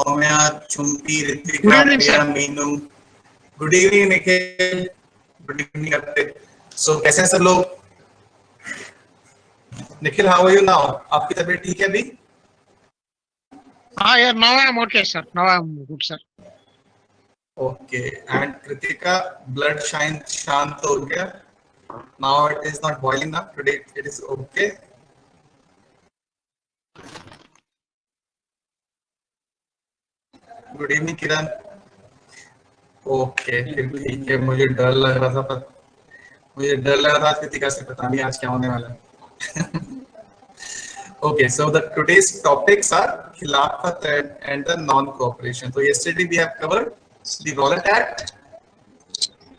सौम्या, चुम्पी, Good Ritika, evening, Priya, sir. Meenu. Good evening Nikhil. Good evening Arpit. So कैसे हैं सब लोग? Nikhil, how are you now? आपकी तबीयत ठीक है अभी? Yeah, now I'm okay, sir. Now I'm good, sir. Okay. And Kritika, blood शाइन शांत हो गया. Now it is not boiling ना. Today it is okay. Good evening Kiran. Okay, फिर ठीक है. मुझे डर लग रहा था, कृतिका से. पता नहीं आज क्या होने वाला है. Okay, so the today's topics are Khilafat and the non-cooperation. So yesterday we have covered the Wallet Act.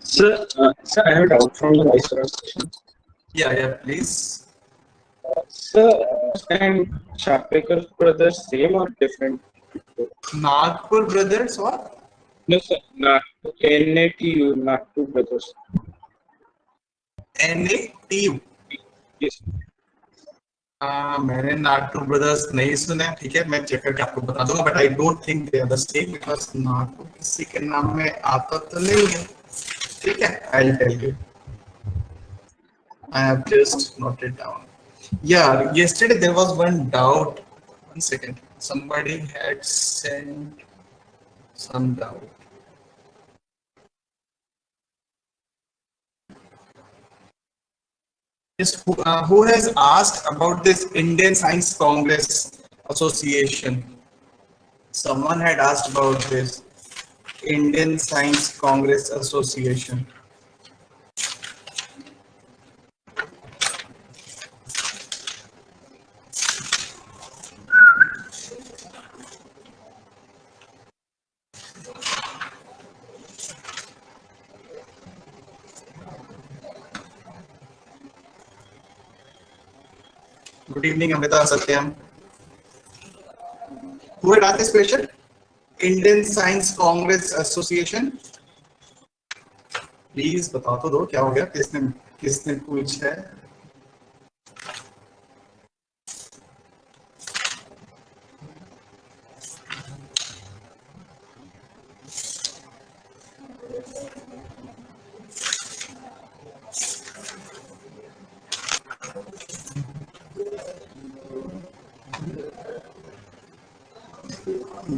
Sir, I have a doubt from the vice question. Yeah, please. Sir, and Chapekar's brothers same or different? Nagpur brothers or? No, sir. NATU, Nagpur brothers. NATU. Yes. मैंने Nagpur brothers नहीं सुना. ठीक है, मैं check करके आपको बता दूंगा. But I don't think they are the same because Nagpur किसी के नाम में आता तो नहीं है. ठीक है, I will tell you. I have just noted down. Yeah, yesterday there was one doubt. One second. Somebody had sent some doubt. Just who has asked about this Indian Science Congress Association? Someone had asked about this Indian Science Congress Association. Good evening, Amrita, Satyam. Who had asked this question? Indian Science Congress Association. Please बता तो दो क्या हो गया. किसने पूछा है?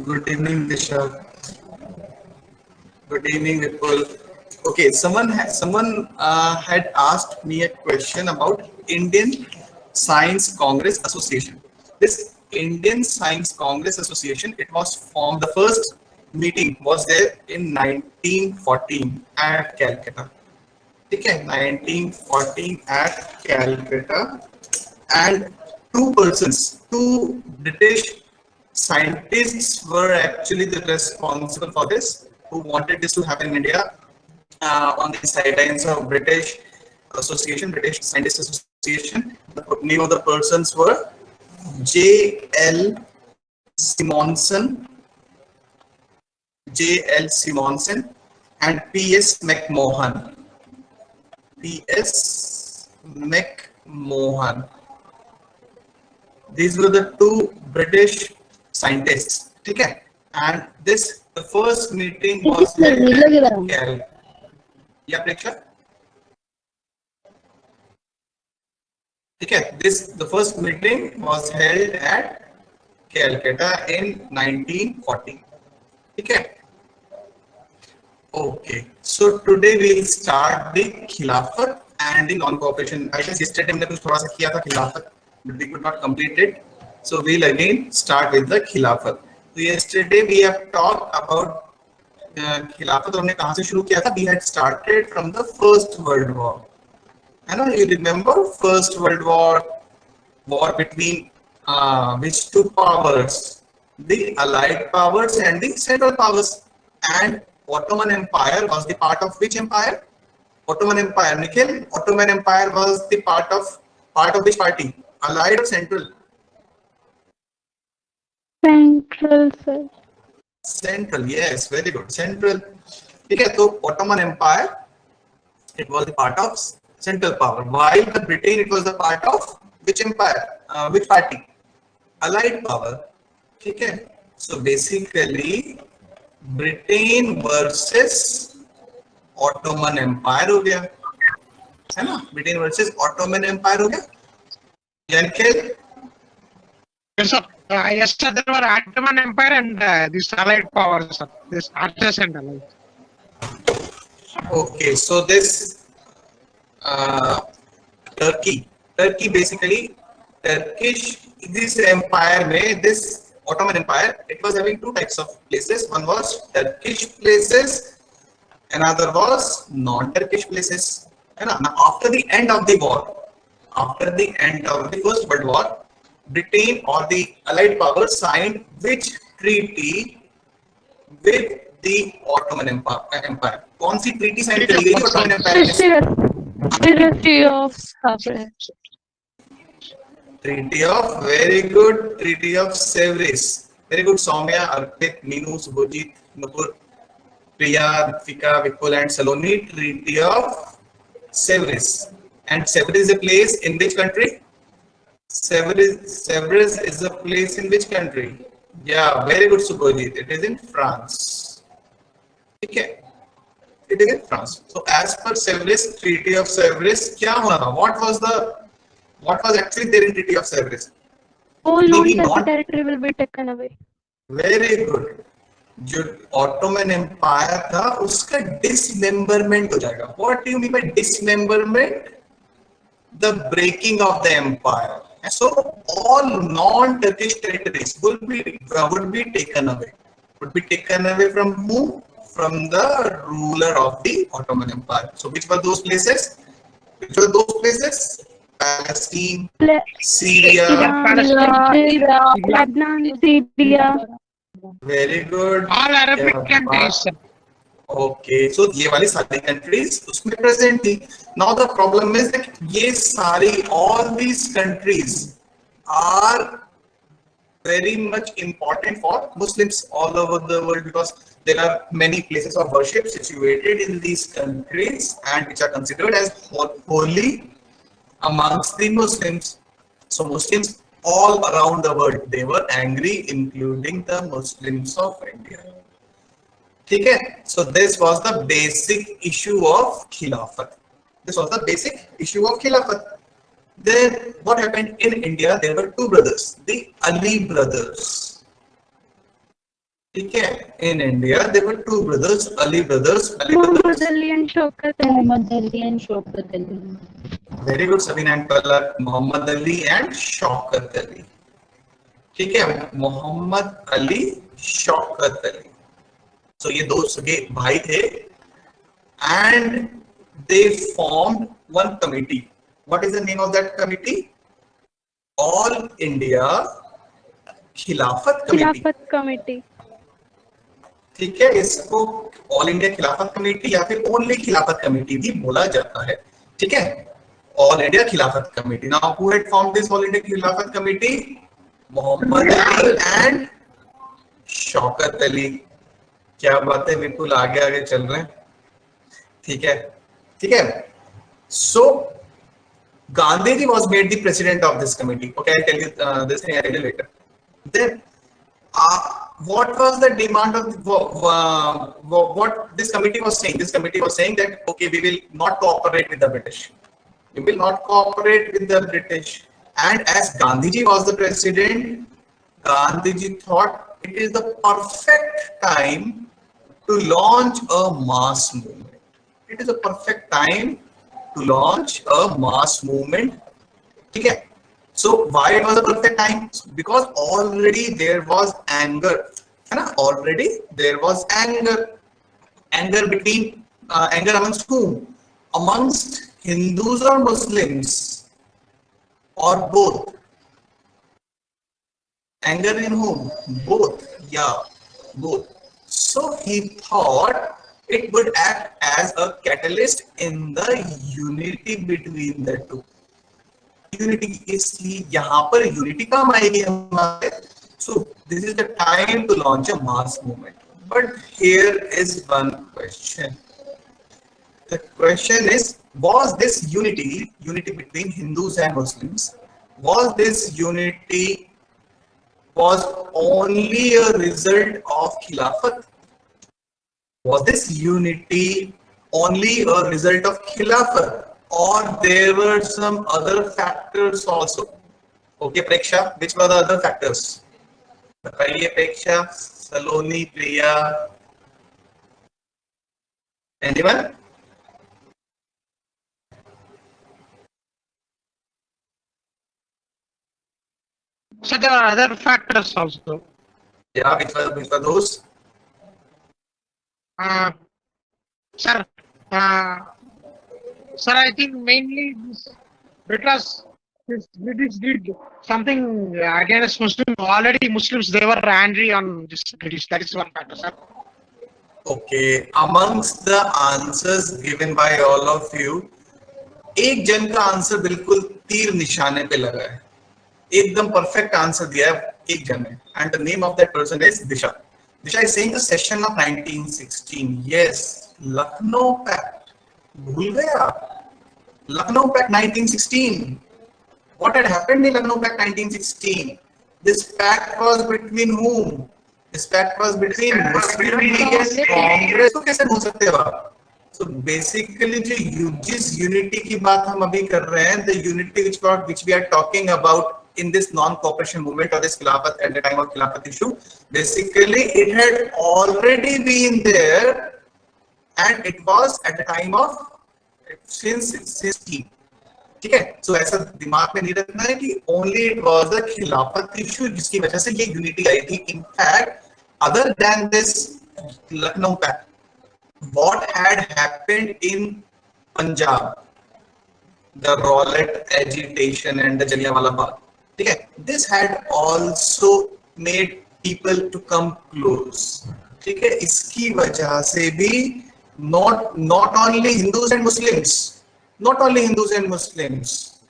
Good evening, Disha. Good evening, Vipul. Okay, someone had asked me a question about Indian Science Congress Association. This Indian Science Congress Association, it was formed. The first meeting was there in 1914 at Calcutta. Okay, 1914 at Calcutta, and two British scientists were actually the responsible for this, who wanted this to happen in India, on the sidelines of British Scientist Association. The name of the persons were J.L. Simonson and P.S. McMahon. These were the two British scientists. Okay, and the first meeting was held at Calcutta. Yeah, Preksha? Okay, the first meeting was held at Calcutta in 1940. Okay. Okay, so today we'll start the Khilafat and the non-cooperation. I guess yesterday हमने कुछ थोड़ा सा किया था Khilafat, but we could not complete it. So we'll again start with the Khilafat. So yesterday we have talked about Khilafat. हमने कहाँ से शुरू किया था? We had started from the First World War. I know you remember First World War between which two powers? The Allied powers and the Central powers. And Ottoman Empire was the part of which empire? Ottoman Empire. Nikhil, Ottoman Empire was the part of which party? Allied or Central? Central, sir. Central, yes, very good. Central. Okay, so Ottoman Empire, it was the part of Central power. While the Britain, it was the part of which empire? Which party? Allied power. Okay. So basically Britain versus Ottoman Empire हो गया, है ना? Britain versus Ottoman Empire हो गया। यानी कि Yes, sir. Yes, sir. There were Ottoman Empire and this allied powers, sir. This Archers and allied. okay, so this uh, Turkey basically Turkish this empire में this Ottoman Empire, it was having two types of places. One was Turkish places, another was non-Turkish places. And now after the end of the war, after the end of the First World War, Britain or the Allied powers signed which treaty with the Ottoman Empire? कौन सी treaty sign करी गई Ottoman Empire के? Treaty of Sevres. Treaty of very good Treaty of Sevres. Very good Soumya, Arpit, Minu, Subhojit, Nupur, Priya, Fika, Vipul and Saloni. Treaty of Sevres. And Sevres is a place in which country? Sevres is a place in which country? Yeah, very good Subhojit. It is in France. Okay. It is in France. So as per Sevres, Treaty of Sevres, क्या हुआ? What was actually there in Treaty of Sevres? All non-Turkish territory will be taken away. Very good. जो Ottoman Empire था उसका dismemberment हो जाएगा. What do you mean by dismemberment? The breaking of the empire. And so all non-Turkish territories would be taken away. Would be taken away from whom? From the ruler of the Ottoman Empire. So which were those places? Which were those places? Palestine, Syria. Lebanon, Syria. Very good. All Arabic countries, sir. Okay, so ये वाली सारी countries उसमें present थी. Now the problem is that ये सारी all these countries are very much important for Muslims all over the world because there are many places of worship situated in these countries and which are considered as holy amongst the Muslims. So Muslims all around the world, they were angry, including the Muslims of India. Okay, so this was the basic issue of Khilafat. This was the basic issue of Khilafat. Then what happened in India? There were two brothers, the Ali brothers. Okay, in India there were two brothers, Ali brothers. Muhammad Ali and Shaukat Ali. Very good, Sabina and Palak. Muhammad Ali and Shaukat Ali. Okay, Muhammad Ali, Shaukat Ali. So ये दो सगे भाई थे and they formed one committee. What is the name of that committee? All India Khilafat Committee. Khilafat Committee. ठीक है, इसको all India खिलाफत committee या फिर ओनली खिलाफत कमेटी भी बोला जाता है. ठीक है, ऑल इंडिया खिलाफत committee. Now who had formed this all India खिलाफत कमेटी? मोहम्मद अली एंड शौकत अली. क्या बात है, बिल्कुल आगे आगे चल रहे हैं. ठीक है, ठीक है. सो Gandhiji was made the president of this committee. Okay, I'll tell you this thing a little later. Then, what was the demand of what this committee was saying? This committee was saying that okay, we will not cooperate with the British. We will not cooperate with the British. And as Gandhiji was the president, Gandhiji thought it is the perfect time to launch a mass movement. It is a perfect time to launch a mass movement. Okay, so why it was a perfect time? Because already there was anger. Already there was anger between anger amongst whom? Amongst Hindus or Muslims or both? Anger in whom? Both. Yeah, both. So he thought it would act as a catalyst in the unity between the two. Unity इसलिए यहाँ पर unity काम आएगी हमारे. So this is the time to launch a mass movement. But here is one question. The question is, was this unity between Hindus and Muslims? Was this unity was only a result of Khilafat? Was this unity only a result of Khilafat, or there were some other factors also? Okay, Preksha, which were the other factors? बताइए Preksha, Saloni, Priya, anyone? So there are other factors also. Yeah, which were those? Uh, sir, uh, sir, I think mainly this, because this British did something against Muslims. Already Muslims, they were angry on this British. That is one factor, sir. Okay, amongst the answers given by all of you, एक जन का answer बिल्कुल तीर निशाने पे लगा है, एकदम परफेक्ट आंसर दिया है एक जन ने, and the name of that person is Disha. Disha is saying the session of 1916. Yes, Lucknow Pact. भूल गए आप? Lucknow Pact 1916. What had happened in Lucknow Pact 1916? This pact was between whom? This pact was between Muslim League and Congress. तो कैसे भूल सकते हो आप? So basically जिस unity की बात हम अभी कर रहे हैं, the unity which we are talking about in this non-cooperation movement or this Khilafat at the time of Khilafat issue, basically it had already been there, and it was at the time of since 16. ठीक है, so ऐसा दिमाग में नहीं रखना है कि only it was the खिलाफत issue जिसकी वजह से ये unity आई थी. In fact, other than this Lucknow Pact, what had happened in Punjab, the Rowlatt agitation and the Jallianwala Bagh, ठीक है, this had also made people to come close. ठीक है, इसकी वजह से भी not only Hindus and Muslims. Not only Hindus and Muslims.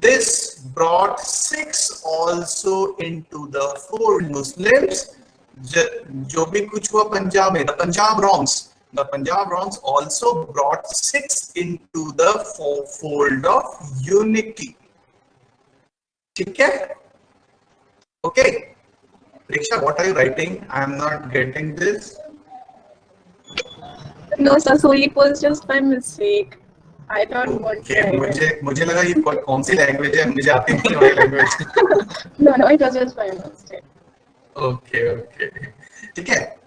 This brought Sikhs also into the fold. Muslims, जो भी कुछ हुआ पंजाब में, the Punjab wrongs also brought Sikhs into the fold of unity. ठीक है? Okay. Riksha, what are you writing? I am not getting this. No, sir, so it was just by mistake. I don't want to. मुझे लगा ये कौन सी language है, मुझे आती नहीं है language. No, it was just by mistake. Okay. ठीक है.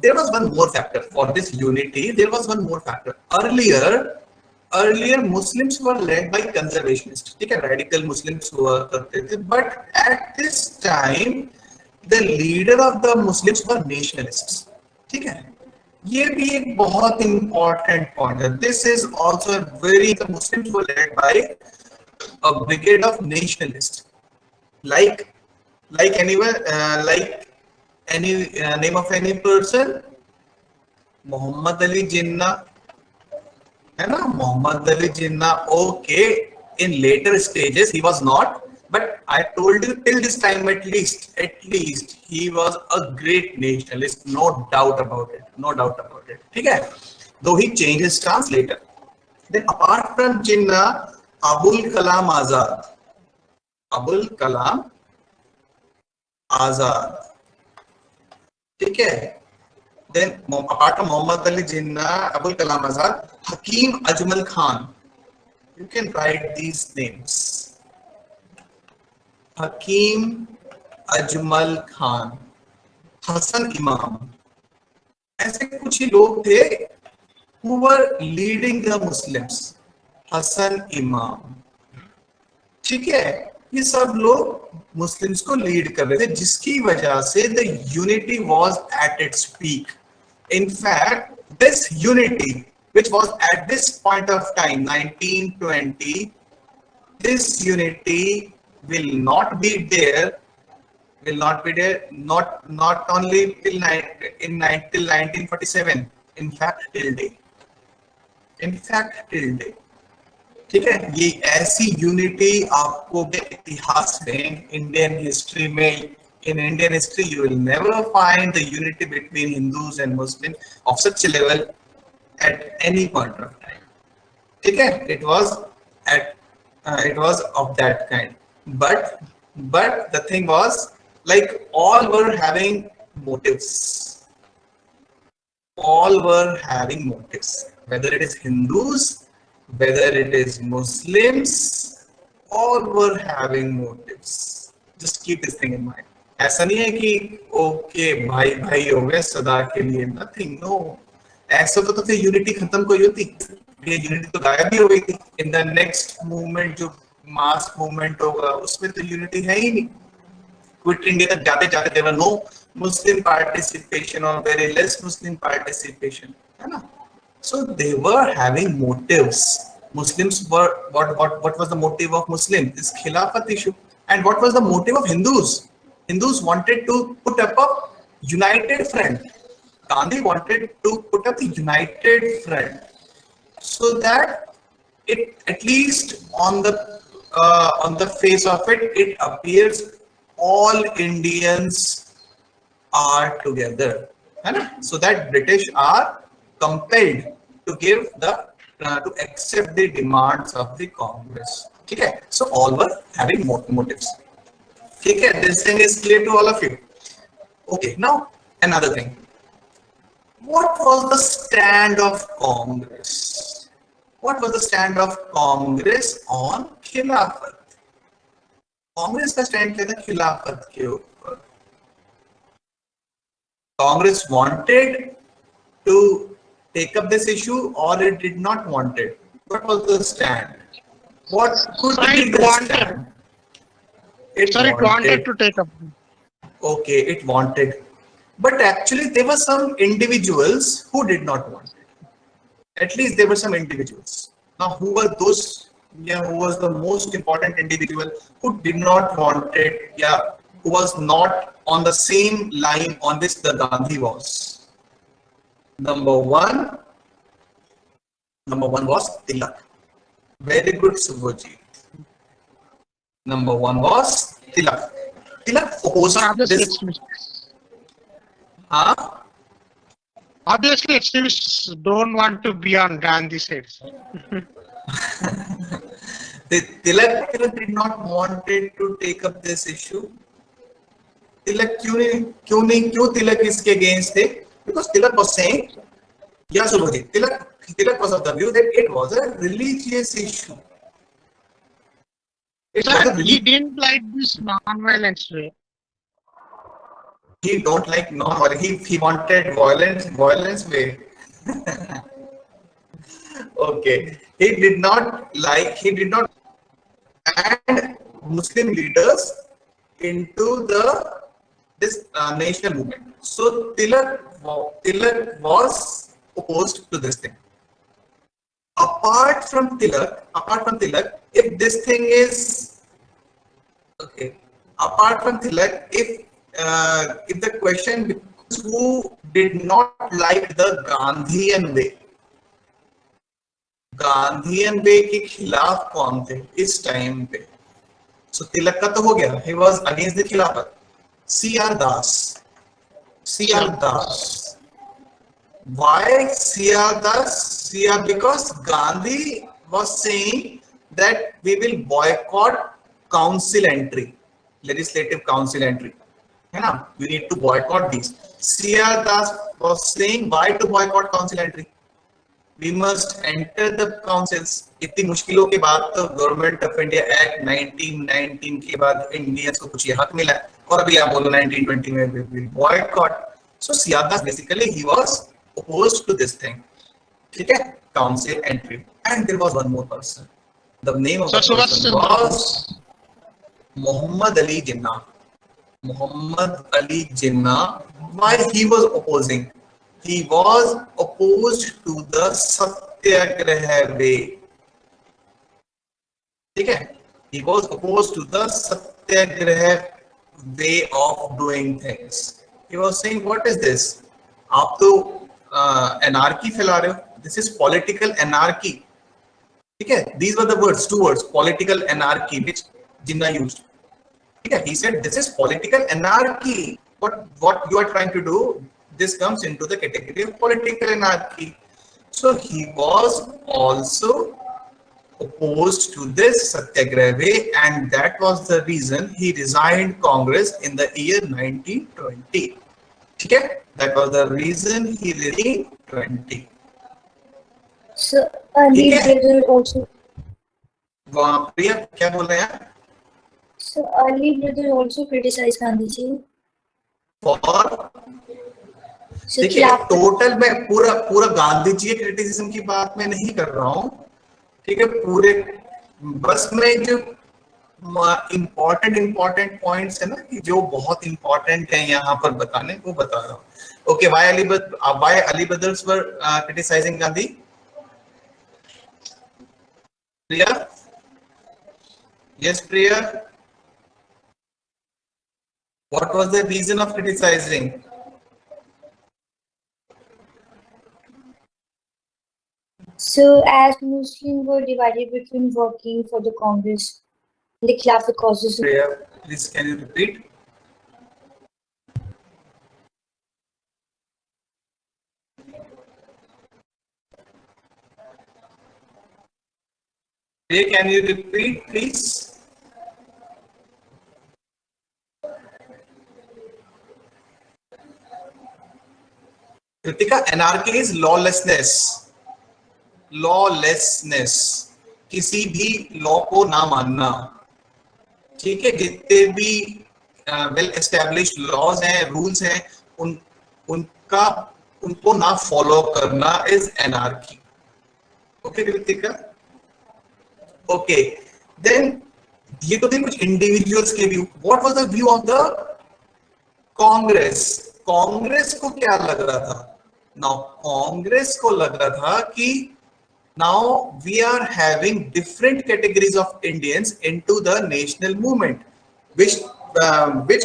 There was one more factor for this unity. There was one more factor. Earlier Muslims were led by conservationists. ठीक है, radical Muslims हुआ करते थे. But at this time, the leader of the Muslims were nationalists. ठीक है. ये भी एक बहुत important point है. This is also a very, the Muslims were led by a brigade of nationalists, like anyone, like any name of any person, Muhammad Ali Jinnah, है ना, Muhammad Ali Jinnah. Okay, in later stages he was not, but I told you till this time at least he was a great nationalist, no doubt about it. ठीक है, though he changed his stance later. Then apart from Jinnah, Abul Kalam Azad. ठीक है. Then apart from Muhammad Ali Jinnah, Abul Kalam Azad, Hakim Ajmal Khan. You can write these names. Hakim Ajmal Khan, Hassan Imam. ऐसे कुछ ही लोग थे who were leading the Muslims. Hassan Imam. ठीक है, ये सब लोग मुस्लिम्स को लीड कर रहे थे, जिसकी वजह से the unity was at its peak. In fact, this unity, which was at this point of time, 1920, this unity will not be there, not only till 1947, in fact till date. ठीक है, ये ऐसी यूनिटी आपको इतिहास में, Indian history में, in Indian history you will never find the unity between Hindus and Muslims of such a level at any point of time. ठीक है, it was of that kind. But the thing was, Like all were having motives. All were having motives. Whether it is Hindus, whether it is Muslims, all were having motives. Just keep this thing in mind. ऐसा नहीं है कि okay भाई भाई हो गए सदा के लिए, नथिंग, नो. ऐसा तो फिर यूनिटी खत्म कोई होती, ये यूनिटी तो गायब ही हो गई थी. इन द नेक्स्ट मूवमेंट जो मास मूवमेंट होगा उसमें तो यूनिटी है ही नहीं. क्विट इंडिया तक जाते जाते there were no Muslim participation और वेरी लेस मुस्लिम पार्टिसिपेशन, है ना. So they were having motives. Muslims were what was the motive of Muslims? This Khilafat issue. And what was the motive of Hindus? Hindus wanted to put up a united front. Gandhi wanted to put up a united front so that it, at least on the face of it, it appears all Indians are together, है ना? So that British are compelled to give the to accept the demands of the Congress. Okay, so all were having motives. Okay, this thing is clear to all of you. Okay, now another thing. What was the stand of Congress? What was the stand of Congress on Khilafat? Congress का stand क्या था खिलाफत के ऊपर? Congress wanted to take up this issue or it did not want it? What was the stand? What could be the stand? It wanted to take up. Okay, it wanted. But actually there were some individuals who did not want it. At least there were some individuals. Now who were those? Yeah, who was the most important individual who did not want it? Yeah, who was not on the same line on which the Gandhi was. Number one was Tilak. Very good, Subhajit. Number one was Tilak. Tilak opposed this. Huh? Obviously, extremists don't want to be on Gandhi's side. Tilak did not wanted to take up this issue. Tilak क्यों Tilak इसके against थे? Because Tilak was saying, yeah, Subhajit, Tilak was of the view that it was a religious issue. He didn't like this non-violence way. He don't like non-violence. He wanted violence way. Okay. He did not, and Muslim leaders into this national movement. So Tilak was opposed to this thing. Apart from Tilak, if this thing is okay, apart from Tilak, if the question becomes who did not like the Gandhian way के खिलाफ कौन थे इस time पे? So Tilak का तो हो गया, he was against the Khilafat. C.R. Das. Why C.R. Das? Because Gandhi was saying that we will boycott council entry, legislative council entry. We need to boycott these. C.R. Das was saying why to boycott council entry? We must enter the councils. इतनी मुश्किलों के बाद तो government of India act 1919 के बाद Indians को कुछ हक मिला है, और अभी आप बोलो 1920 में we will boycott. So C.R. Das basically he was opposed to this thing. ठीक है, council entry. And there was one more person. The name of the person was Muhammad Ali Jinnah. Why he was opposing? He was opposed to the Satyagraha way. Okay? He was opposed to the Satyagraha way of doing things. He was saying, what is this? आप तो anarchy फैला रहे हो. This is political anarchy. Okay? These were the words, two words, political anarchy, which Jinnah used. Okay? He said, this is political anarchy. What you are trying to do, this comes into the category of political anarchy. So he was also opposed to this Satyagraha way, and that was the reason he resigned Congress in the year 1920. Okay, that was the reason he resigned 20. So Ali ठीक है? brother also. वहाँ प्रिया क्या बोल रहे हैं? So Ali brother also criticized Gandhi ji. और So देखिए Khilafat. Total मैं पूरा गांधी जी के क्रिटिसिज्म की बात मैं नहीं कर रहा हूँ, ठीक है, पूरे बस मैं जो इम्पोर्टेंट पॉइंट्स है ना कि जो बहुत इम्पोर्टेंट है यहाँ पर बताने वो बता रहा हूँ. Okay, why Ali brothers were criticizing Gandhi? Priya? Yes, Priya? What was the reason of criticizing? So as Muslims were divided between working for the Congress, the Khilafat causes. Priya, please can you repeat? Priya, can you repeat, please? Kritika, anarchy is lawlessness. Lawlessness, किसी भी law को ना मानना, ठीक है, जितने भी well established laws हैं, रूल्स हैं, उनको ना फॉलो करना is anarchy. Okay Kritika? Okay, then ये तो थे कुछ इंडिविजुअल्स के view. What was the view of the Congress? Congress को क्या लग रहा था? नाउ कांग्रेस को लग रहा था कि now we are having different categories of Indians into the national movement. Which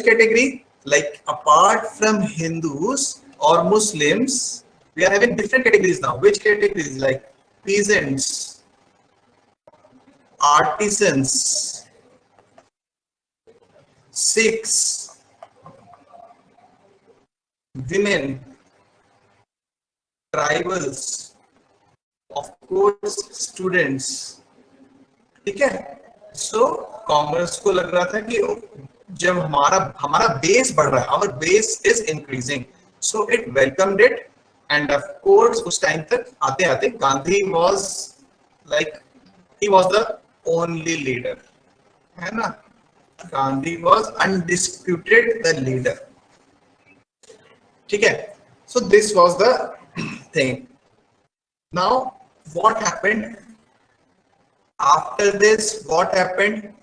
category? Like apart from Hindus or Muslims, we are having different categories now. Which categories? Like peasants, artisans, Sikhs, women, tribals, of course students. ठीक है, सो कांग्रेस को लग रहा था कि जब हमारा base बढ़ रहा है, our base is increasing, so it welcomed it, and of course उस टाइम तक आते आते Gandhi was like he was the only leader, है ना? Gandhi was undisputed the leader. ठीक है, so this was the thing. Now what happened after this? What happened?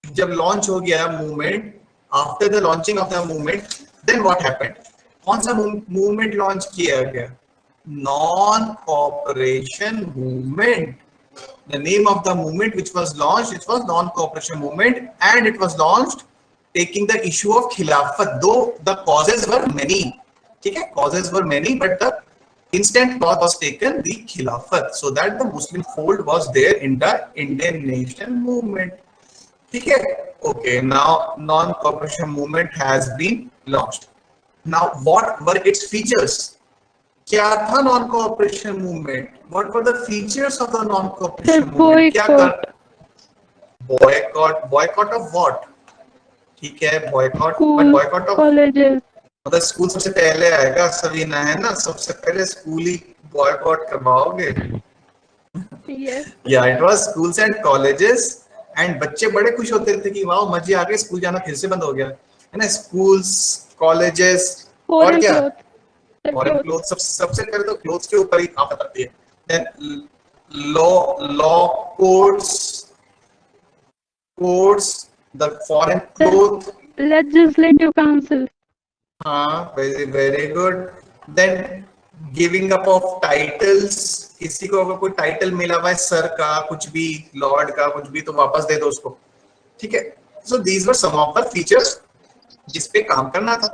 जब launch हो गया movement, after the launching of the movement, then what happened? कौन सा movement launch किया गया? Non cooperation movement. The name of the movement which was launched, it was non-cooperation movement, and it was launched taking the issue of Khilafat, though the causes were many. ठीक है, causes were many, but the instant cause was taken the Khilafat, so that the Muslim fold was there in the Indian nation movement. ठीक है, okay, now non-cooperation movement has been launched. Now what were its features? क्या था non-cooperation movement? What were the features of the non-cooperation movement? क्या कर? Boycott of what? ठीक है, boycott, but boycott of colleges. मतलब school सबसे पहले आएगा, सवीना, है ना? सबसे पहले स्कूल ही बॉयकॉट करवाओगे. Yes. या it was schools and colleges, and बच्चे बड़े खुश होते थे कि वाह मजे आ गए, स्कूल जाना फिर से बंद हो गया, है ना? स्कूल्स, कॉलेजेस, और क्या? Foreign cloth. सबसे पहले तो क्लोथ्स के ऊपर ही आफत आती है. Then law codes, the foreign cloth, Legislative council. हाँ, very good. Then giving up of titles. किसी को अगर कोई टाइटल मिला हुआ है सर का, कुछ भी, लॉर्ड का, कुछ भी, तो वापस दे दो उसको. ठीक है, so these were some of the features जिस पे काम करना था.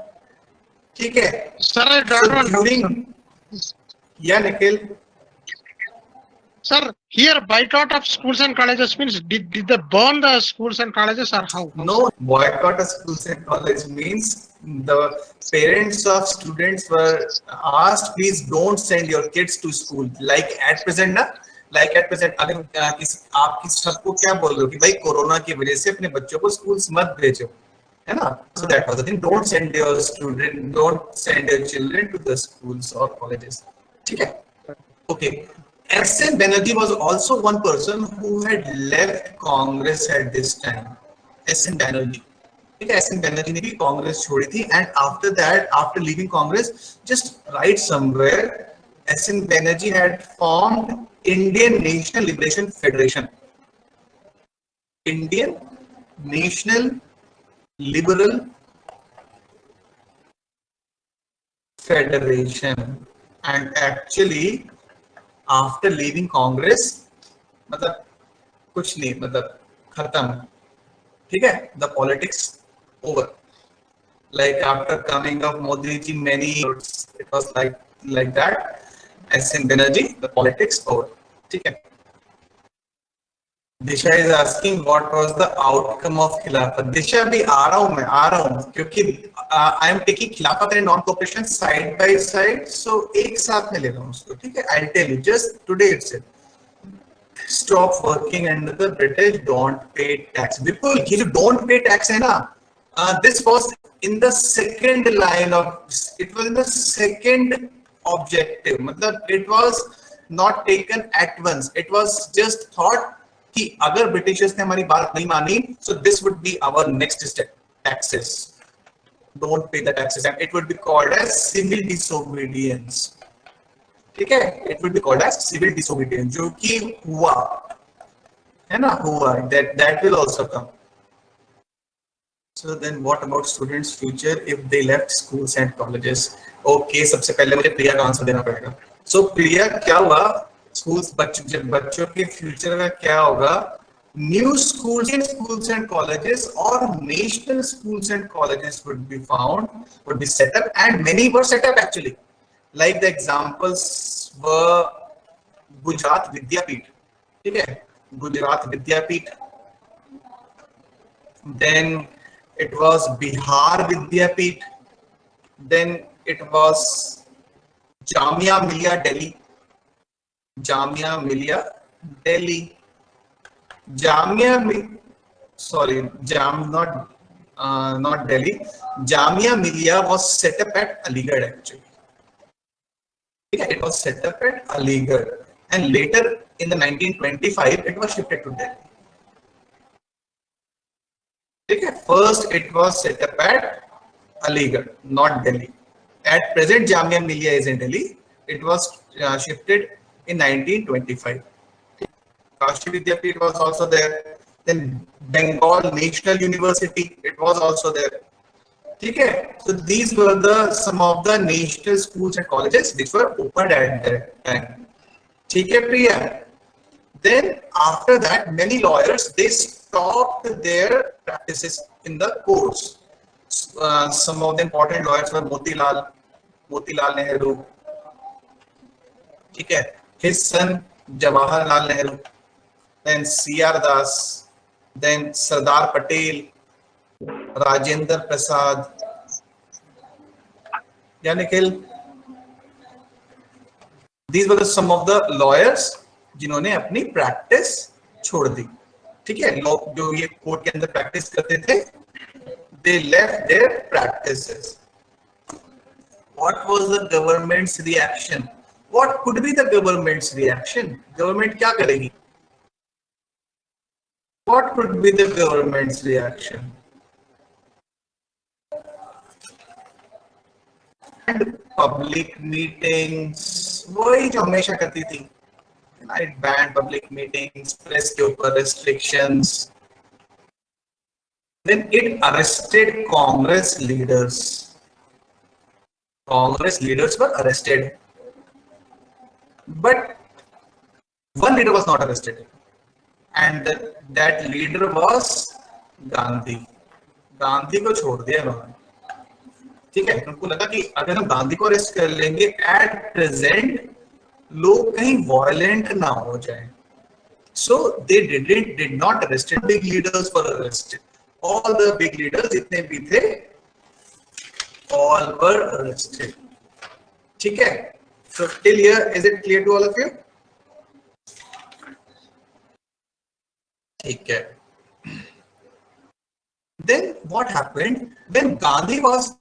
ठीक है, Sir, I so don't know. during, yeah, Nikhil. Sir, here boycott of schools and colleges means did they burn the schools and colleges or how? No, boycott of schools and college means the parents of students were asked, please don't send your kids to school. Like at present, na, like at present अगर आप सबको क्या बोल रहे हो कि भाई corona की वजह से अपने बच्चों को स्कूल मत भेजो, है ना? So that was the thing, don't send your children to the schools और कॉलेजेस, ठीक है? Okay. S.N. Banerjee was also one person who had left Congress at this time. S.N. Banerjee. ठीक है, S.N. Banerjee ने भी कांग्रेस छोड़ी थी, and after that, after leaving Congress, just write somewhere, S.N. Banerjee had formed Indian National Liberation Federation. Indian National Liberal Federation, and actually after leaving Congress मतलब कुछ नहीं, मतलब खत्म, ठीक है? The politics over, like after coming of Modi ji many it was like that, SN Banerjee, the politics over, ठीक है? Disha is asking what was the outcome of Khilafat. Disha भी आ रहा हूं क्योंकि I am taking Khilafat and non cooperation side by side, so एक साथ में ले रहा हूं उसको, ठीक है? आई tell you just today itself, stop working under the British, don't pay tax. बिल्कुल, ये जो डोंट पे टैक्स है ना, this was in the second line of, it was in the second objective, मतलब it was not taken at once, it was just thought कि अगर Britishers ने हमारी बात नहीं मानी, so this would be our next step, taxes. Don't pay the taxes, and it would be called as civil disobedience. ठीक है? It would be called as civil disobedience, जो कि हुआ है ना, हुआ. That will also come. So then, what about students' future if they left schools and colleges? Okay, सबसे पहले मुझे प्रिया का आंसर देना पड़ेगा. So प्रिया, क्या हुआ? स्कूल्स बच्चों के फ्यूचर का क्या होगा? न्यू स्कूल्स एंड कॉलेजेस और national schools and colleges would be set up, and many were set up actually. Like the examples were Gujarat Vidyapith, ठीक है? Gujarat Vidyapith, then it was Bihar Vidyapeeth, then it was Jamia Millia Delhi, Jamia Millia Delhi, not Delhi. Jamia Millia was set up at Aligarh actually. Yeah, it was set up at Aligarh, and later in the 1925 it was shifted to Delhi. Okay, first it was set up at Aligarh, not Delhi. At present, Jamia Millia is in Delhi. It was shifted in 1925. Kashi Vidyapith was also there. Then Bengal National University, it was also there. Okay, so these were some of the national schools and colleges which were opened at that time. Okay, Priya. Then after that, many lawyers, they stopped their practices in the courts. Some of the important lawyers were Motilal Nehru. Okay. His son Jawaharlal Nehru, then C.R. Das, then Sardar Patel, Rajendra Prasad. Yeah, Nikhil. These were some of the lawyers जिन्होंने अपनी practice छोड़ दी. ठीक है, लोग जो ये court के अंदर प्रैक्टिस करते थे, they left their practices. What was the government's reaction? What could be the government's reaction? Government क्या करेगी? What could be the government's reaction? And public meetings, वही जो हमेशा करती थी. It banned public meetings, press के ऊपर restrictions. Then it arrested Congress leaders. Congress leaders were arrested. But one leader was not arrested, and that leader was Gandhi. Gandhi को छोड़ दिया उन्होंने. ठीक है, उनको लगा कि अगर हम गांधी को अरेस्ट कर लेंगे एट प्रेजेंट लोग कहीं वायलेंट ना हो जाए. So they did not arrest. Big leaders were arrested. All the big leaders जितने भी थे, all were arrested. ठीक है. So till here, is it clear to all of you? ठीक है. Then what happened when Gandhi was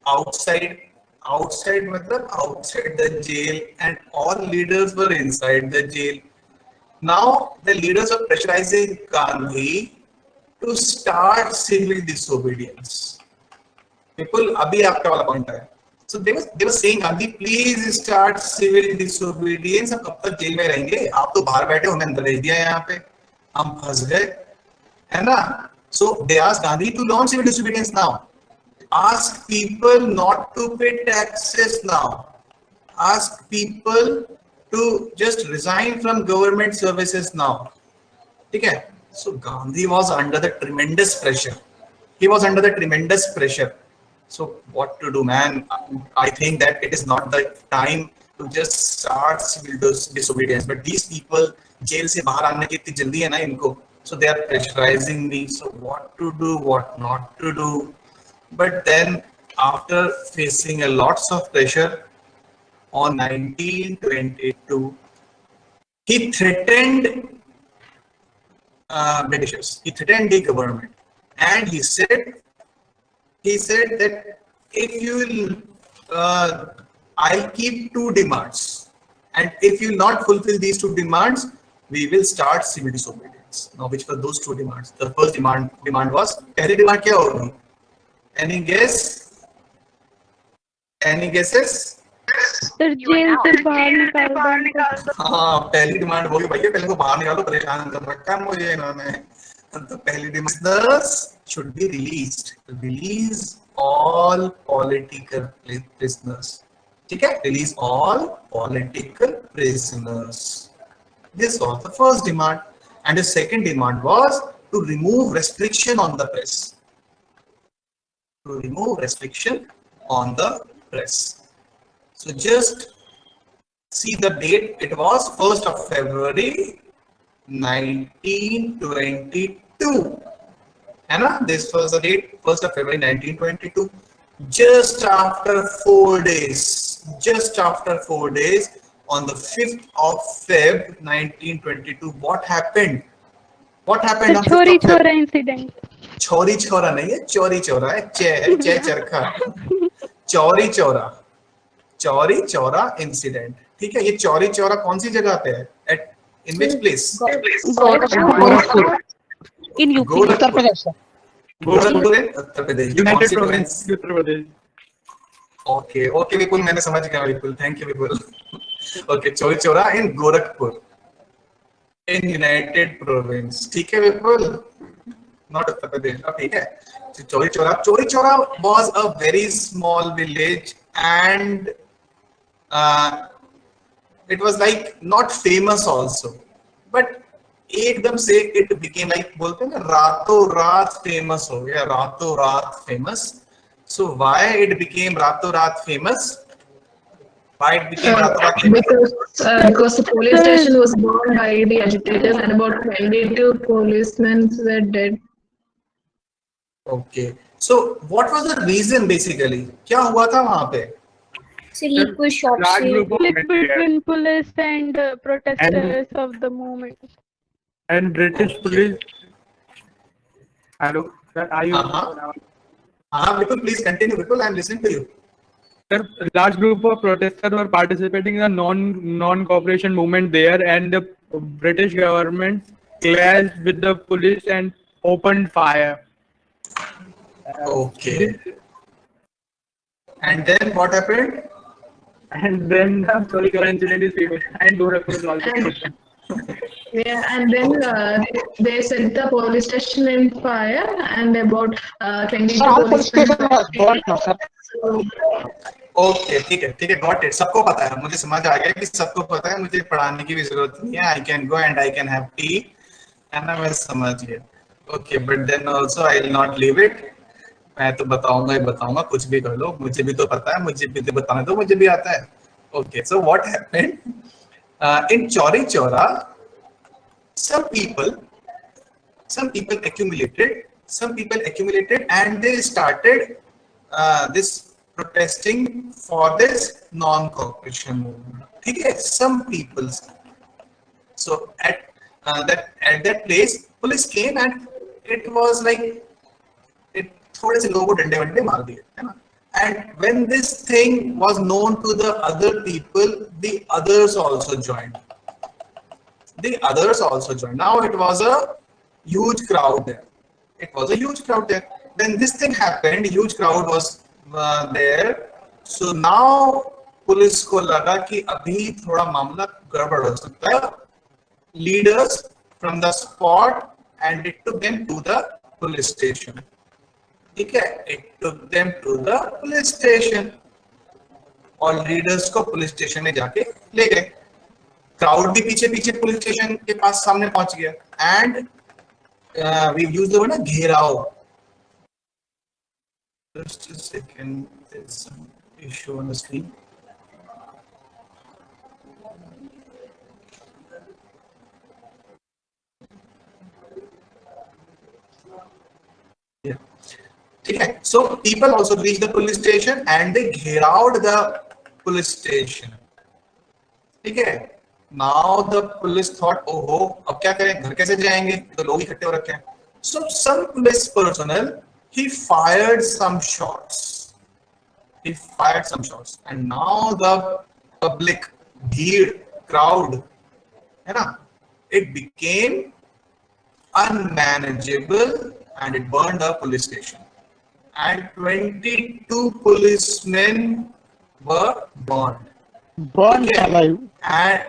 outside matlab outside the jail and all leaders were inside the jail. Now the leaders are pressurizing Gandhi to start civil disobedience. People, अभी आपका वाला point है. So they were saying Gandhi, please start civil disobedience. हम कब तक jail में रहेंगे? आप तो बाहर बैठे हो, हमें अंदर भेज दिया यहाँ पे, हम फंस गए, है ना? So they asked Gandhi to launch civil disobedience now. Ask people not to pay taxes now. Ask people to just resign from government services now. Okay. So Gandhi was under the tremendous pressure. He was under the tremendous pressure. So what to do, man? I think that it is not the time to just start civil disobedience. But these people, jail से बाहर आने की इतनी जल्दी है ना इनको. So they are pressurizing me. So what to do, what not to do. But then after facing a lots of pressure on 1922, he threatened Britishers. He threatened the government, and he said that if you will, I'll keep two demands, and if you will not fulfill these two demands, we will start civil disobedience. Now, which were those two demands? The first demand was, पहली demand क्या होगी? Any guess? Any guesses? Sir jail से बाहर निकाल दो. हाँ, पहली demand वही भैया, पहले को बाहर निकालो, परेशान कर रखा है मुझे इन्होंने. तो पहली demand should be released. Release all political prisoners. ठीक है? Release all political prisoners. This was the first demand, and the second demand was to remove restriction on the press. To remove restriction on the press. So just see the date. It was 1st of February 1922. And this was the date, 1st of February 1922. Just after 4 days, on the 5th of Feb 1922, what happened? What happened on 5th छोरी of Feb? छोरा incident. छोरी छोरा नहीं है, चोरी चोरा है. चे चरखा. चौरी चौरा इंसिडेंट. ठीक है, ये चौरी चौरा कौन सी जगह पे है? At in which place? In UP, Uttar Pradesh. Gorakhpur है, Uttar Pradesh. United Province Uttar Pradesh. Okay Vipul, मैंने समझ गया Vipul. Thank you Vipul. Okay, Chauri Chaura in Gorakhpur in United Province. ठीक है विपुल, नॉट उत्तर प्रदेश. ठीक है. Chauri Chaura was a very small village, and it was like not famous also, but एकदम से it became like, बोलते हैं ना, रातों रात famous हो गया. रातों रात famous. So why it became रातों रात famous? Why it became रातों रात famous? Because the police station was bombed by the agitators and about 22 policemen were dead. Okay. So what was the reason basically? क्या हुआ था वहाँ पे? So he pushed Large shots. group of Split men between police and protesters of the movement. and British police. Hello, sir, are you? Vipul, please continue. Vipul, I am listening to you. Sir, large group of protesters were participating in a non-cooperation movement there, and the British government clashed with the police and opened fire. Okay. And then what happened? And then the historical incident is famous, and Gorakhpur is also famous. Yeah, and then they set the police station in fire, and about 22 Sir, all police policemen. station was burnt now, sir. Okay, ठीक है, got it. सबको पता है, मुझे समझ आ गया कि सबको पता है, मुझे पढ़ाने की भी जरूरत नहीं है. I can go and I can have tea, and मैं समझ गया. Okay, but then also I will not leave it. मैं तो बताऊंगा, कुछ भी कर लो, मुझे भी तो पता है, मुझे भी तो बताने दो, मुझे भी आता है. Okay, so what happened? In Chauri Chaura, some people accumulated and they started this protesting for this non-cooperation movement. Okay, some people. So at that place, Police came and it was like it थोड़े से लोगों को डंडे वंडे मार दिए, है ना? And when this thing was known to the other people, the others also joined. Now it was a huge crowd there. When this thing happened, huge crowd was there. So now police को लगा कि अभी थोड़ा मामला गड़बड़ हो सकता है. Leaders from the spot and it took them to the police station. ठीक है, it took them to the police station और लीडर्स को पुलिस स्टेशन में जाके ले गए. क्राउड भी पीछे पीछे पुलिस स्टेशन के पास सामने पहुंच गया. And we use the word ना gherao. Just a second, there's some issue on the screen. Yeah. Okay. So people also reached the police station and they घेरावed the police station. Okay. Now the police thought, oh ho, अब क्या करें, घर कैसे जाएंगे, तो लोग इकट्ठे हो रखे हैं. So some police personnel, he fired some shots. And now the public, भीड़, crowd, है ना, it became unmanageable and it burned the police station. And 22 policemen were burned. Burnt alive. And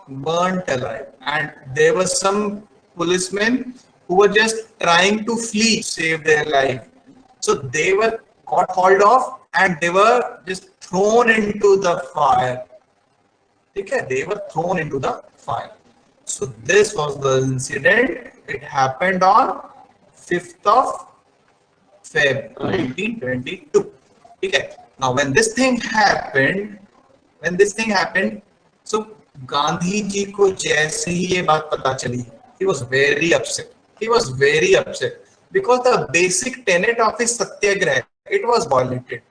burnt alive. And there were some policemen who were just trying to flee, save their life. So they were got hold of and they were just thrown into the fire. Okay, they were thrown into the fire. So this was the incident. It happened on 5th of February 2022. Okay. Now when this thing happened, so Gandhi ji ko जैसे ही ये बात पता चली, he was very upset. Because the basic tenet of his satyagraha, it was violated.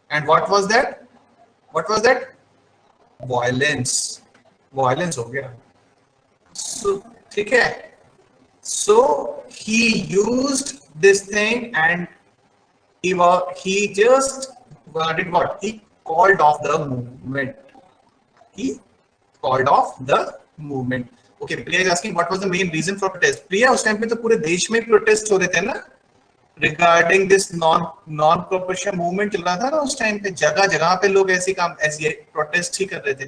And what was that? Violence हो गया. So ठीक है. So he used this thing and he just did what? He called off the movement. Okay, Priya is asking what was the main reason for protest. Priya, उस time पे तो पूरे देश में protest हो रहे थे ना, regarding this non-cooperation movement चल रहा था ना उस टाइम पे. जगह पे लोग ऐसे protest ही कर रहे थे.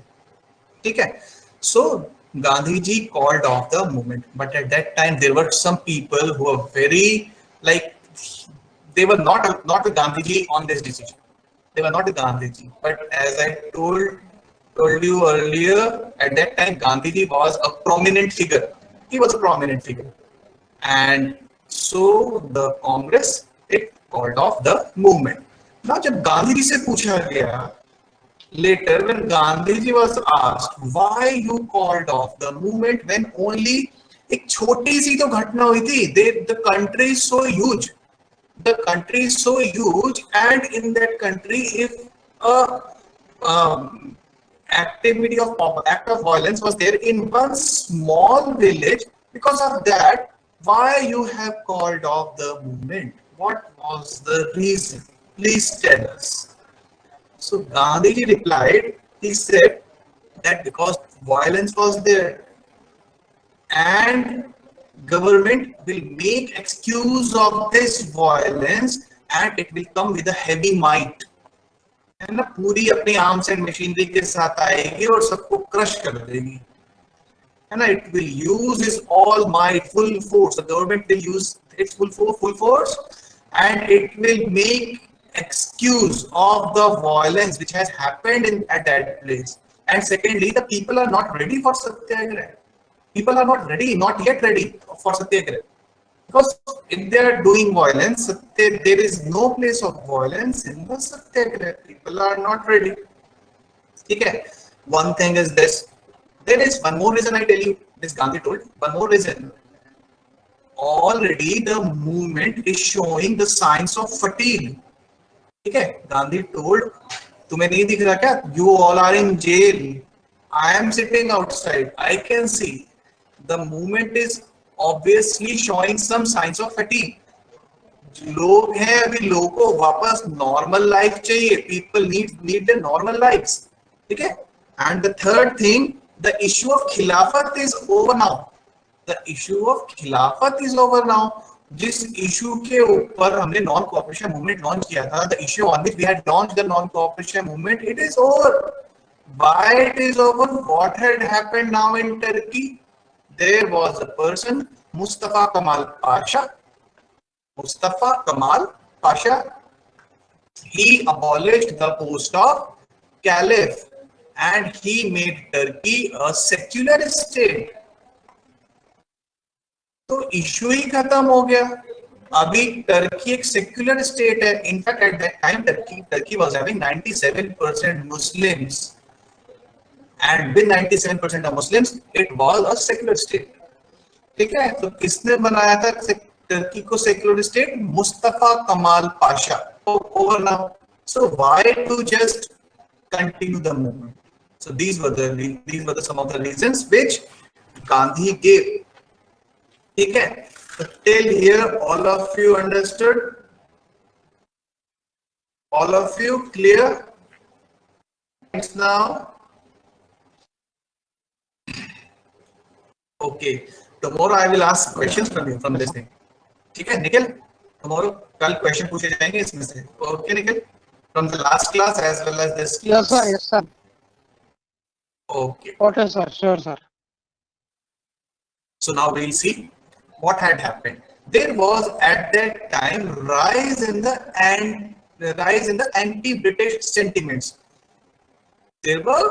ठीक है. So Gandhi ji called off the movement, but at that time there were some people who were very they were not with Gandhi ji on this decision. They were not with Gandhi ji. But as I told you earlier, at that time Gandhi ji was a prominent figure. He was a prominent figure, and so the Congress it called off the movement. Now, जब गांधी जी से पूछा गया, later when Gandhi ji was asked why you called off the movement when only एक छोटी सी तो घटना हुई थी. The country is so huge. And in that country, if a act of violence was there in one small village, because of that, why you have called off the movement? What was the reason? Please tell us. So Gandhi ji replied, he said that because violence was there and government will make excuse of this violence and it will come with a heavy might. है ना, पूरी अपनी arms and machinery के साथ आएगी और सबको crush कर देगी. है ना, it will use its all might, full force. The government will use its full force and it will make excuse of the violence which has happened at that place. And secondly, the people are not ready for satyagraha. People are not yet ready for satyagraha. Because if they are doing violence, there is no place of violence in the satyagraha. People are not ready. Okay. One thing is this. There is one more reason I tell you. This Gandhi told. One more reason. Already the movement is showing the signs of fatigue. Okay. Gandhi told, तुम्हें नहीं दिख रहा क्या? You all are in jail. I am sitting outside. I can see. The movement is obviously showing some signs of fatigue. लोग हैं अभी, लोगों को वापस नॉर्मल लाइफ चाहिए. People need the normal lifes. ठीक है. And the third thing, the issue of Khilafat is over now. The issue of Khilafat is over now. जिस इशू के ऊपर हमने नॉन कोऑपरेशन मूवमेंट लॉन्च किया था, the issue on which we had launched the non cooperation movement, it is over. Why it is over? What had happened now in Turkey? There was a person, Mustafa Kemal Pasha. Mustafa Kemal Pasha. He abolished the post of caliph and he made Turkey a secular state. तो issue ही खत्म हो गया. अभी Turkey एक secular state है. In fact eight that time Turkey was having 97% Muslims. And with 97% of Muslims, it was a secular state. ठीक है. तो किसने बनाया था टर्की को सेक्युलर स्टेट? मुस्तफा कमाल Pasha. Over now. So why to just continue the movement? So these were some of the reasons which Gandhi gave. ठीक है. So till here, all of you understood? All of you clear? It's now. Okay, tomorrow I will ask questions from you from this thing. ठीक है Nikhil, tomorrow कल question पूछे जाएंगे इसमें से. Okay Nikhil, from the last class as well as this class. Yes sir. Okay sir, sure sir. So now we'll see what had happened. There was at that time rise in the anti-British sentiments. There were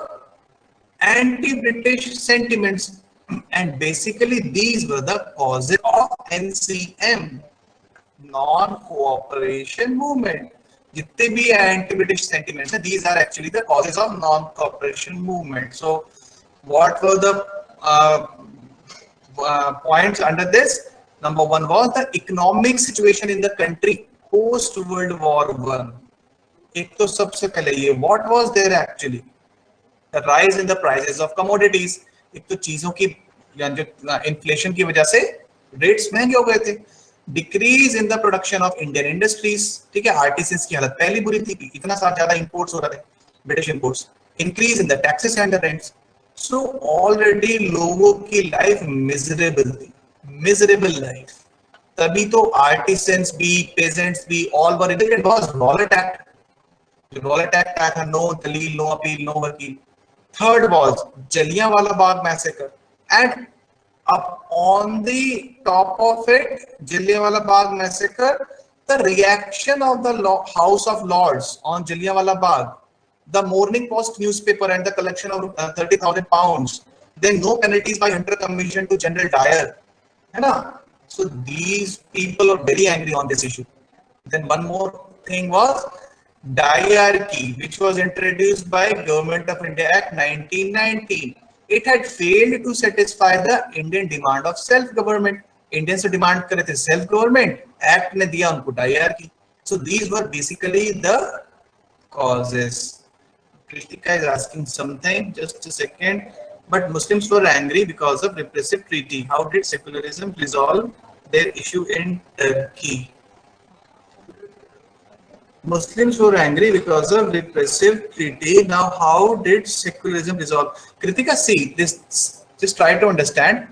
anti-British sentiments. And basically these were the causes of NCM, non-cooperation movement. जितने भी anti-British sentiments हैं, these are actually the causes of non-cooperation movement. So what were the points under this? Number one was the economic situation in the country post World War I. एक तो सबसे पहले ये, what was there actually? The rise in the prices of commodities. एक तो चीजों की जो इन्फ्लेशन की वजह से रेट्स महंगे हो गए थे. Decrease in the production of Indian industries. ठीक है. आर्टिसंस की हालत पहले बुरी थी, इतना सारा ज्यादा इंपोर्ट्स हो रहे थे, British imports. Increase in the taxes and rents. So already लोगों की लाइफ मिजरेबल थी, मिजरेबल लाइफ. तभी तो आर्टिसंस भी, पेजेंट्स भी, all were it was Rowlatt act. Rowlatt act आया था, नो दलील, नो अपील, नो वकील. Third was Jallianwala Bagh massacre, and up on the top of it, Jallianwala Bagh massacre, the reaction of the House of Lords on Jallianwala Bagh, the Morning Post newspaper and the collection of 30,000 pounds, then no penalties by Hunter Commission to General Dyer, है ना? So these people are very angry on this issue. Then one more thing was diarchy, which was introduced by Government of India Act 1919. It had failed to satisfy the Indian demand of self-government. Indians से demand कर रहे थे self-government, Act ने दिया उनको diarchy. So these were basically the causes. Kritika is asking something, just a second. But Muslims were angry because of repressive treaty. How did secularism resolve their issue in Turkey? Muslims were angry because of repressive treaty. Now, how did secularism resolve? Kritika, see this. Just try to understand.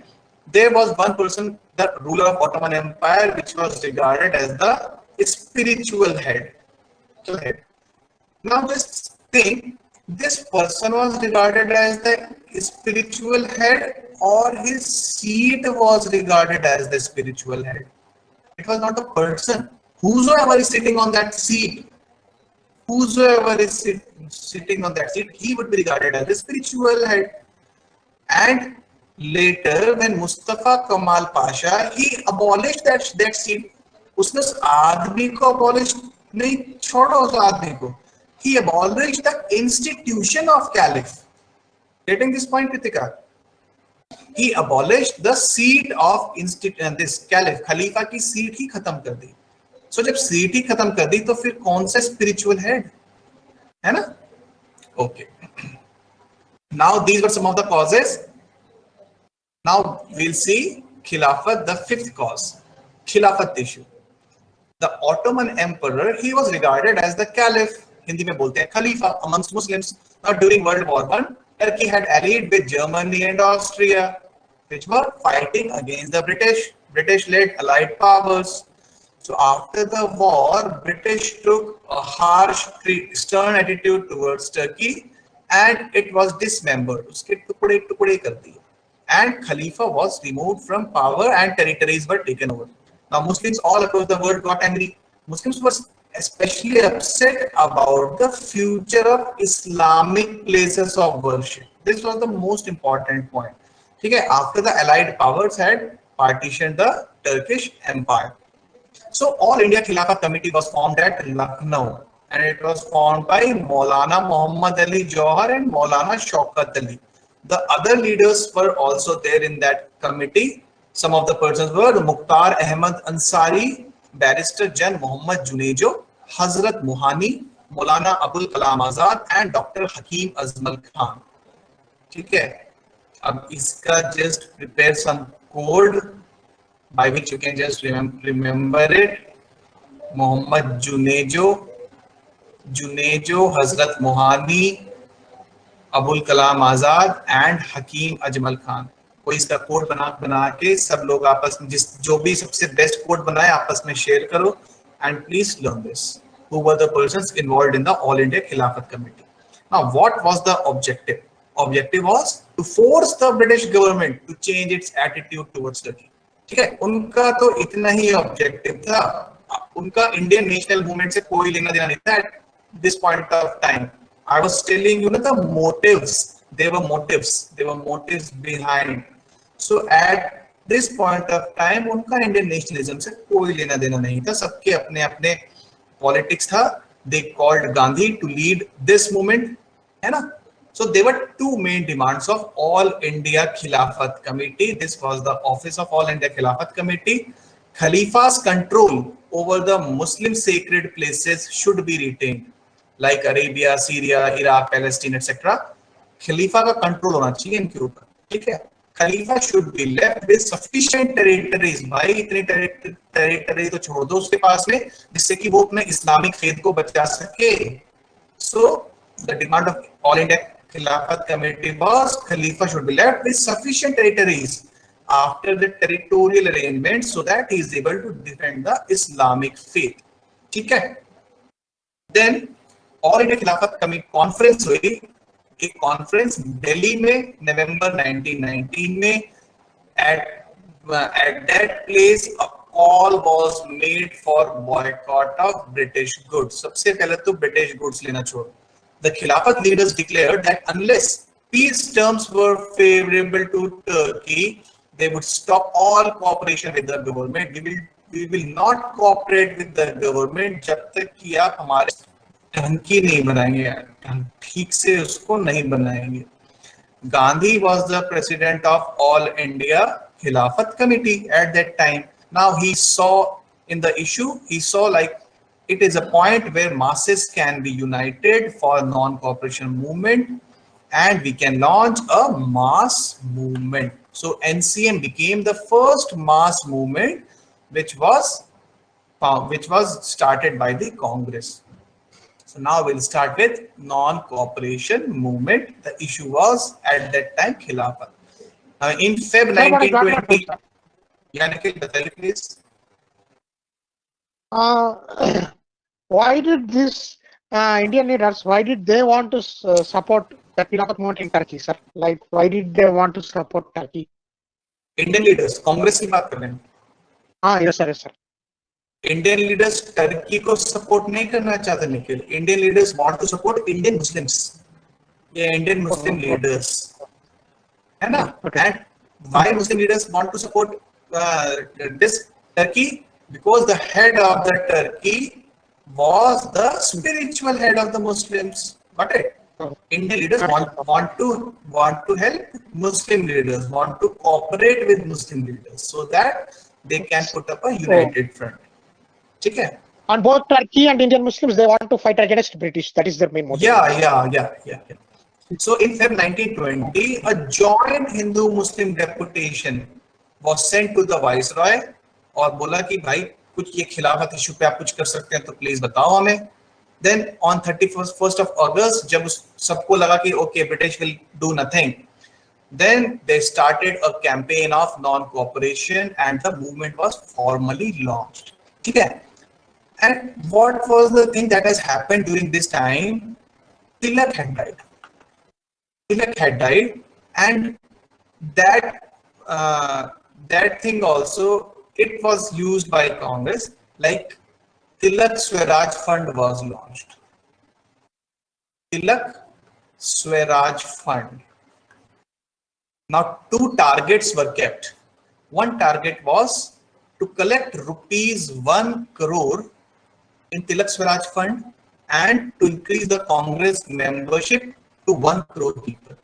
There was one person, the ruler of Ottoman Empire, which was regarded as the spiritual head. Now, just think. This person was regarded as the spiritual head, or his seat was regarded as the spiritual head. It was not a person. Whosoever is sitting on that seat, he would be regarded as the spiritual head. And later, when Mustafa Kemal Pasha, he abolished that seat. उसने उस आदमी को abolish नहीं छोड़ा, उस आदमी को. He abolished the institution of caliph. Getting this point, Kritika? He abolished the seat of this caliph. खलीफा की सीट ही खत्म कर दी. So जब सीट ही खत्म कर दी तो फिर कौन सा spiritual head है ना? Okay. Now these were some of the causes. Now we'll see Khilafat, the fifth cause, Khilafat issue. The Ottoman Emperor, he was regarded as the Caliph, Hindi mein bolte hain Khalifa, amongst Muslims. Now during World War I, Turkey had allied with Germany and Austria, which were fighting against the British-led Allied powers. So after the war, British took a harsh, stern attitude towards Turkey, and it was dismembered. Uske tukde kar diye. And Khalifa was removed from power and territories were taken over. Now Muslims all across the world got angry. Muslims were especially upset about the future of Islamic places of worship. This was the most important point. Okay, after the Allied powers had partitioned the Turkish Empire. So All India Khilafat Committee was formed at Lucknow, and it was formed by Maulana Muhammad Ali Jauhar and Maulana Shaukat Ali. The other leaders were also there in that committee. Some of the persons were Mukhtar Ahmad Ansari, Barrister Jan Muhammad Junejo, Hazrat Muhani, Maulana Abul Kalam Azad, and Dr. Hakim Azmal Khan. ठीक है, अब इसका just prepare some code by which you can just remember it. Muhammad Junejo, Hazrat Muhani, Abul Kalam Azad and Hakim Ajmal Khan. कोई इसका code बना के सब लोग आपस में जो भी सबसे बेस्ट कोड बनाए आपस में शेयर करो, and please learn this. Who were the persons involved in the All India Khilafat Committee? Now, what was the objective? Objective was to force the British government to change its attitude towards Turkey. ठीक है, उनका तो इतना ही objective था. उनका Indian national movement से कोई लेना देना नहीं था at this point of time. I was telling you the motives. There were motives behind. So at this point of time, उनका इंडियन नेशनलिज्म से कोई लेना देना नहीं था. सबके अपने अपने पॉलिटिक्स था. They called Gandhi to lead this movement, है ना? So there were two main demands of All India Khilafat Committee. This was the office of All India Khilafat Committee. Khalifa's control over the Muslim sacred places should be retained, like Arabia, Syria, Iraq, Palestine, etc. Khalifa का control होना चाहिए इनके ऊपर. ठीक है, Khalifa should be left with sufficient territories. भाई इतनी territory तो छोड़ दो उसके पास में जिससे कि वो अपने इस्लामिक फेथ को बचा सके. So the demand of All India Khilafat Committee was Khalifa should be left with sufficient territories after the territorial arrangement so that he is able to defend the Islamic faith. ठीक है. Then All India Khilafat Committee conference हुई. एक conference Delhi में नवंबर 1919 में. At that place a call was made for boycott of British goods. सबसे पहले तो British goods लेना छोड़ो. The Khilafat leaders declared that unless peace terms were favorable to Turkey, they would stop all cooperation with the government. We will not cooperate with the government जब तक कि आप हमारे ढंग की नहीं बनाएंगे, ठीक से उसको नहीं बनाएंगे. Gandhi was the president of All India Khilafat Committee at that time. Now he saw in the issue, he saw like it is a point where masses can be united for non-cooperation movement and we can launch a mass movement. So NCM became the first mass movement which was started by the Congress. So now we'll start with non-cooperation movement. The issue was at that time Khilafat. In Feb 1920, yeah, Nikhil, बताइए please. Why did these Indian leaders, why did they want to support the Khilafat movement in Turkey, sir? Like, why did they want to support Turkey? Indian leaders, Congress की बात कर रहे हैं. Yes, sir, yes, sir. Indian leaders Turkey को support नहीं करना चाहते Nikhil. Indian leaders want to support Indian Muslims. ये इंडियन मुस्लिम लीडर्स है ना. And why Muslim leaders want to support this Turkey? Because the head of the Turkey was the spiritual head of the Muslims. Got it? Indian leaders want to help Muslim leaders, want to cooperate with Muslim leaders so that they can put up a united front. ठीक है? And both Turkey and Indian Muslims, they want to fight against British. That is their main motive. Yeah. So in Feb 1920, a joint Hindu-Muslim deputation was sent to the viceroy और बोला कि भाई कुछ ये खिलाफत issue पे आप कुछ कर सकते हैं तो प्लीज बताओ हमें. Then on 31st of August, जब सबको लगा कि okay, British will do nothing, then they started a campaign of non-cooperation and the movement was formally launched. ठीक है? And what was the thing that has happened during this time? Tilak had died. Tilak had died, and that thing also, it was used by Congress, like Tilak Swaraj Fund was launched. Tilak Swaraj Fund. Now, two targets were kept. One target was to collect ₹1 crore in Tilak Swaraj Fund and to increase the Congress membership to 1 crore people.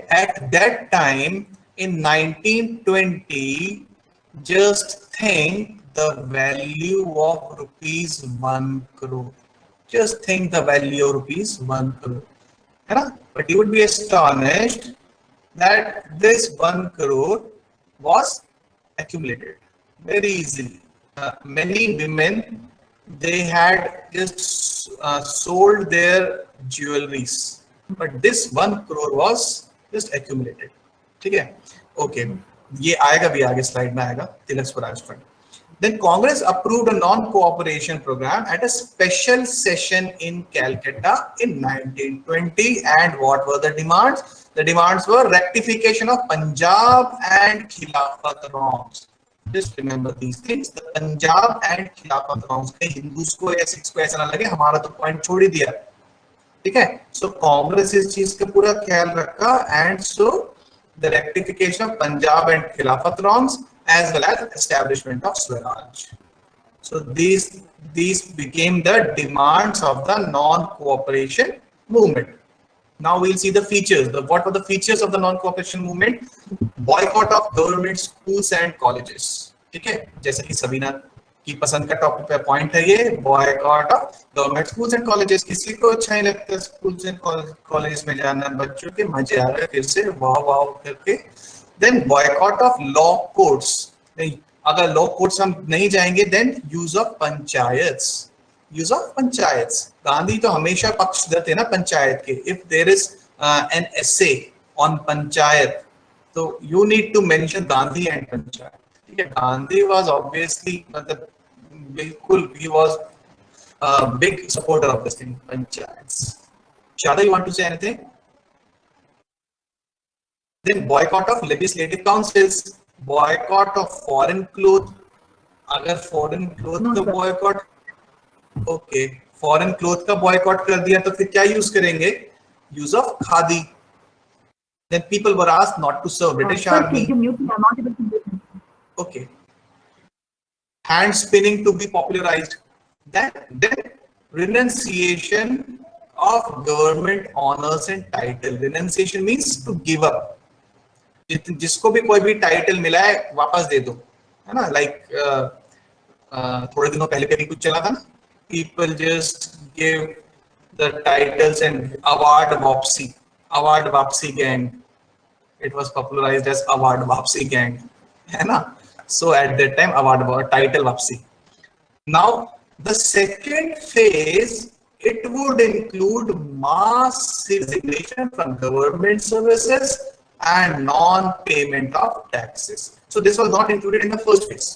At that time, in 1920, just think the value of ₹1 crore. Just think the value of ₹1 crore. But you would be astonished that this 1 crore was accumulated very easily. Many women, they had just sold their jewelries, but this 1 crore was just accumulated. ठीक है? Okay, ये आएगा भी आगे slide में आएगा Tilak Swaraj fund. Then Congress approved a non-cooperation program at a special session in Calcutta in 1920. And what were the demands? The demands were rectification of Punjab and Khilafat wrongs. Just remember these things. The Punjab and Khilafat wrongs. Hindus को या Sikhs को ऐसा ना लगे हमारा तो point छोड़ ही दिया. ठीक है? So Congress इस चीज का पूरा ख्याल रखा, and so the rectification of Punjab and Khilafat wrongs, as well as establishment of Swaraj. So these became the demands of the non-cooperation movement. Now we'll see the features. What were the features of the non-cooperation movement? Boycott of government schools and colleges. ठीक है? जैसे कि सबीना की पसंद का topic पे point है ये, boycott of government schools and colleges. किसी को अच्छा नहीं लगता schools and colleges में जाना, बच्चों के मजे आ रहे फिर से वाह वाह करके. Then boycott of law courts. नहीं, अगर law courts हम नहीं जाएंगे, then use of panchayats. Use of panchayats. Gandhi तो हमेशा पक्षधर थे ना पंचायत के. If there is an essay on panchayat, so you need to mention Gandhi and panchayat. ठीक है? Gandhi was obviously मतलब बिल्कुल, he was a big supporter of this thing, panchayats. Shada, you want to say anything? Then boycott of legislative councils, boycott of foreign clothes. अगर foreign clothes का boycott, okay, foreign clothes का boycott कर दिया तो फिर क्या use करेंगे? Use of khadi. Then people were asked not to serve British Army. Okay. Hand spinning to be popularized. Then renunciation of government honors and title. Renunciation means to give up. जिसको भी कोई भी title मिला है वापस दे दो, है ना? लाइक थोड़े दिनों पहले भी कुछ चला था ना, people just give the titles and award वापसी gang. It was popularised as award वापसी गैंग, है ना? So at that time award title वापसी. Now the second phase, it would include mass resignation from government services and non-payment of taxes. So this was not included in the first phase.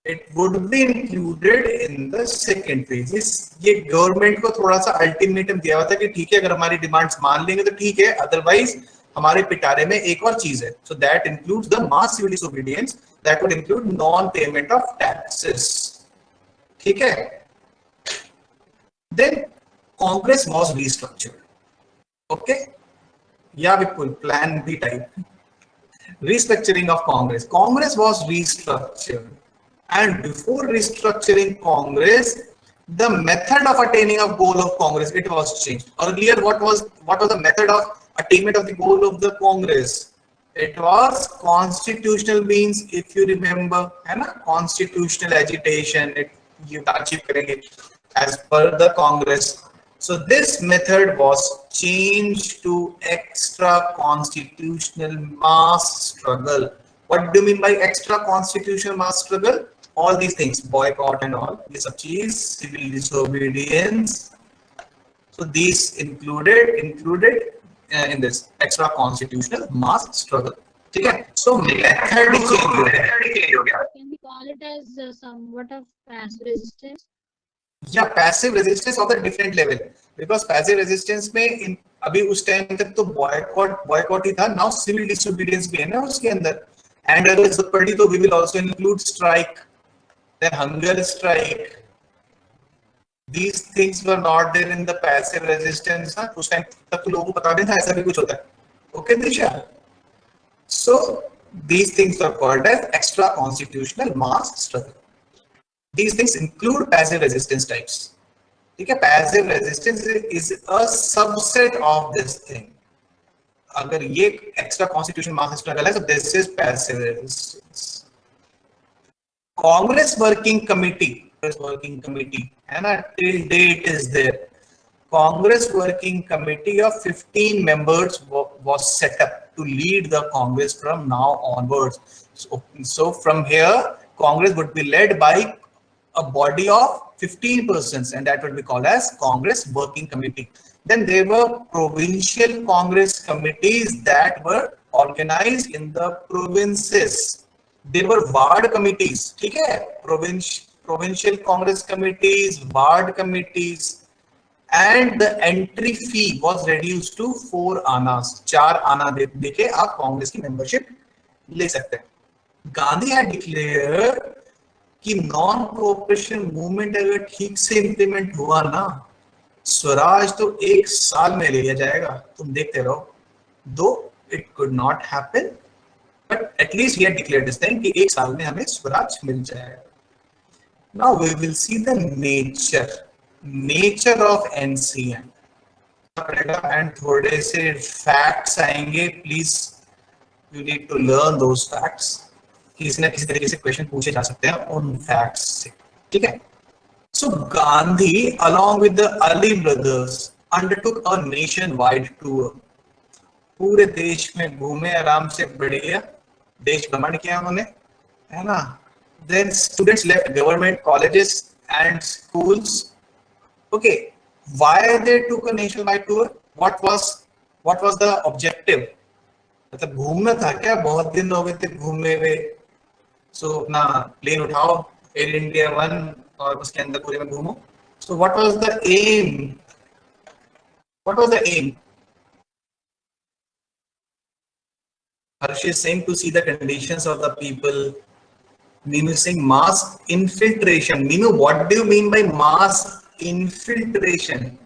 It would be included in the second phase. ये government को थोड़ा सा ultimatum दिया हुआ था कि ठीक है, अगर हमारी डिमांड्स मान लेंगे तो ठीक है, अदरवाइज हमारे पिटारे में एक और चीज है. So that includes the mass civil disobedience. That would include non-payment of taxes. ठीक है? Then Congress was restructured. Okay? Yeah, Vipul, plan B type. Restructuring of Congress. Congress was restructured. And before restructuring Congress, the method of attaining of goal of Congress, it was changed. Earlier, what was the method of attainment of the goal of the Congress? It was constitutional means, if you remember, है ना? Constitutional agitation, you achieve करेंगे as per the Congress. So this method was changed to extra constitutional mass struggle. What do you mean by extra constitutional mass struggle? All these things, boycott and all, ये सब चीज, civil disobedience. So these included in this extra constitutional mass struggle. ठीक है? So method ही change हो गया. Can we call it as somewhat of passive resistance? Yeah, passive resistance of a different level, because passive resistance में अभी उस time तक तो boycott ही था. Now civil disobedience भी है ना उसके अंदर. And अगर जरूरत पड़ी तो we will also include strike, then hunger strike. These things were not there in the passive resistance. हाँ, उस टाइम तक तो लोगों को पता नहीं था ऐसा भी कुछ होता है. Okay, Disha. So these things are called as extra constitutional mass struggle. These things include passive resistance types. ठीक है? Passive resistance is a subset of this thing. अगर ये extra constitutional mass struggle है, so this is passive resistance. Congress working committee है ना, till date is there. Congress working committee of 15 members was set up to lead the Congress from now onwards. So from here, Congress would be led by a body of 15 persons, and that would be called as Congress working committee. Then there were provincial Congress committees that were organized in the provinces. There were ward committees, ठीक है? Provincial Congress committees, ward committees, and the entry fee was reduced to 4 Anas. 4 आना देके आप कांग्रेस की membership ले सकते हैं. Gandhi had declared कि नॉन कोऑपरेशन मूवमेंट अगर ठीक से इंप्लीमेंट हुआ ना, स्वराज तो 1 साल में लिया जाएगा. तुम देखते रहो. Though it could not happen, but at least he declared this thing कि 1 साल में हमें स्वराज मिल जाएगा. Now we will see the nature of NCM and थोड़े से फैक्ट्स आएंगे. Please you need to learn those facts. किसी ना किसी तरीके से क्वेश्चन पूछे जा सकते हैं उन फैक्ट्स से. ठीक है? So Gandhi, along with the Ali brothers, undertook a nationwide tour. पूरे देश में घूमे, आराम से बढ़िया देश भ्रमण किया उन्होंने, है ना. Then students left government colleges and schools. Okay, why they took a nationwide tour? What was the objective? मतलब घूमना था क्या? बहुत दिन हो गए थे घूमे हुए. So ना प्लेन उठाओ, एयर इंडिया 1 और उसके अंदर पूरे में घूमो. So what was the aim? Harsh is saying to see the conditions of the people. Meenu is saying mass infiltration. Meenu, what do you mean by mass infiltration?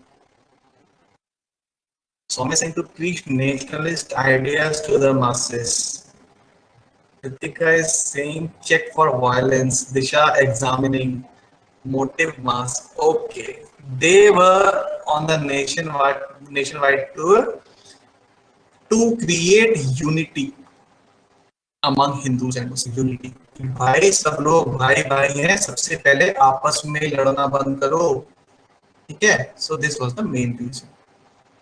So I'm saying to preach nationalist ideas to the masses. Ritika is saying check for violence. Disha examining motive mass. Okay, they were on the nationwide tour to create unity among Hindus and Muslims. Unity. भाई सब लोग भाई हैं, सबसे पहले आपस में लड़ना बंद करो. ठीक है? So this was the main reason.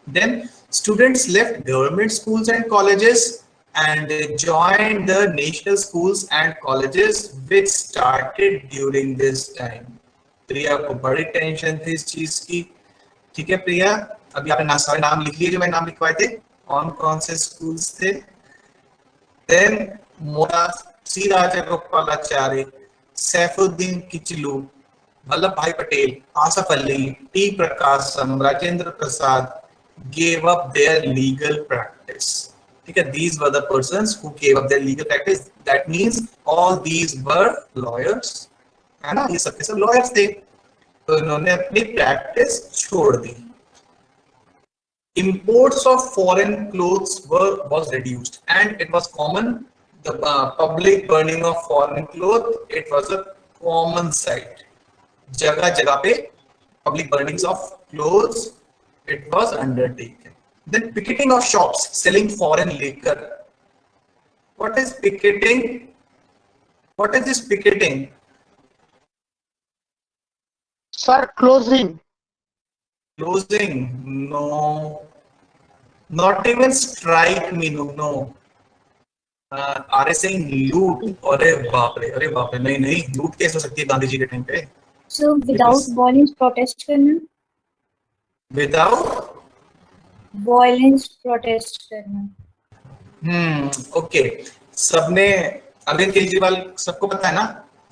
Then students left government schools and colleges and joined the national schools and colleges which started during this time. प्रिया को बड़ी टेंशन थी इस चीज की. ठीक है प्रिया, अभी आपने सारे नाम लिख लिए जो मैं नाम लिखवाए थे. कौन से स्कूल्स थे? देन मोरा सी राजागोपालाचारी, सैफुद्दीन किचलू, वल्लभ भाई Patel, Asaf Ali, T Prakasam, Rajendra Prasad gave up their legal practice. Okay, these were the persons who gave up their legal practice. That means all these were lawyers. है ना? ये सब lawyers थे. तो इन्होंने अपनी practice छोड़ दी. Imports of foreign clothes was reduced, and it was common. The public burning of foreign clothes, it was a common sight. जगह पे public burnings of clothes, it was undertaken. Then picketing of shops selling foreign liquor. What is picketing? What is this picketing? Sir, closing. Closing? No. Not even strike me. No. R S लूट, अरे बाप रे, नहीं नहीं, लूट कैसे हो सकती है गांधी जी के टाइम पे? So without violence protest करना, विदाउट violence protest करना. ओके, सबने अरविंद केजरीवाल सबको पता है ना,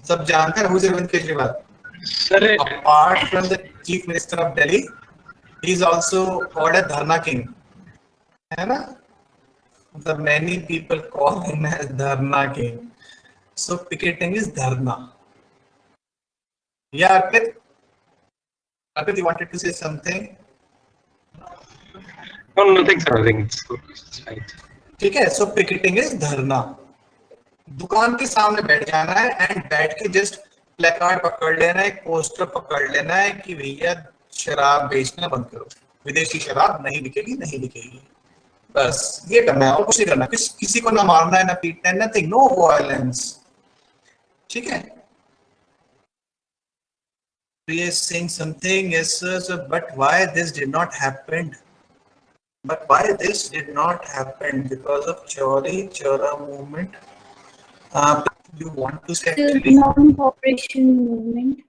सब जानते हैं Arvind Kejriwal. Apart from the chief minister of Delhi, he is also called a dharna king, है ना? मतलब many people call him as dharna king. So picketing is dharna. Yeah, Arpit, you wanted to say something? No, nothing, sir. I think it's right. ठीक है, so picketing is dharna. दुकान के सामने बैठ जाना है एंड बैठ के जस्ट प्लेकार्ड पकड़ लेना है, पोस्टर पकड़ लेना है कि भैया शराब बेचना बंद करो, विदेशी शराब नहीं बिकेगी, नहीं बिकेगी. बस ये करना है और कुछ नहीं करना. किसी को ना मारना है, ना पीटना है, नथिंग, नो वायलेंस. ठीक है. We are saying something, yes sir, but why this did not happen? But why this did not happen? Because of Chauri Chaura movement. You want to say The actually? non-cooperation movement.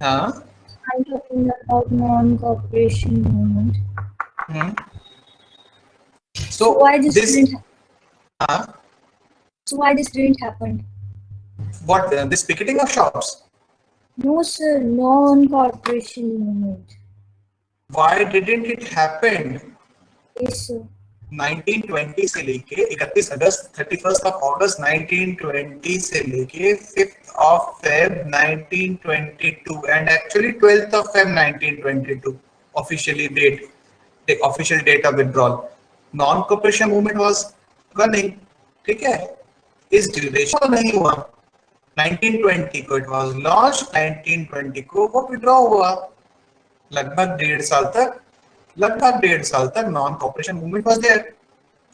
I'm talking about non-cooperation movement. So why this didn't? Uh, So why this didn't happen? what this picketing of shops? No sir, non-cooperation movement. Why didn't it happen? Yes sir. 1920 से लेके 31 अगस्त 31st of August 1920 से लेके 5th of Feb 1922 and actually 12th of Feb 1922 officially date, the official date of withdrawal. Non-cooperation movement was running. ठीक है, इस duration नहीं हुआ. 1920 को it was launched, 1920 को वो withdraw हुआ. लगभग 1.5 साल तक non cooperation movement was there.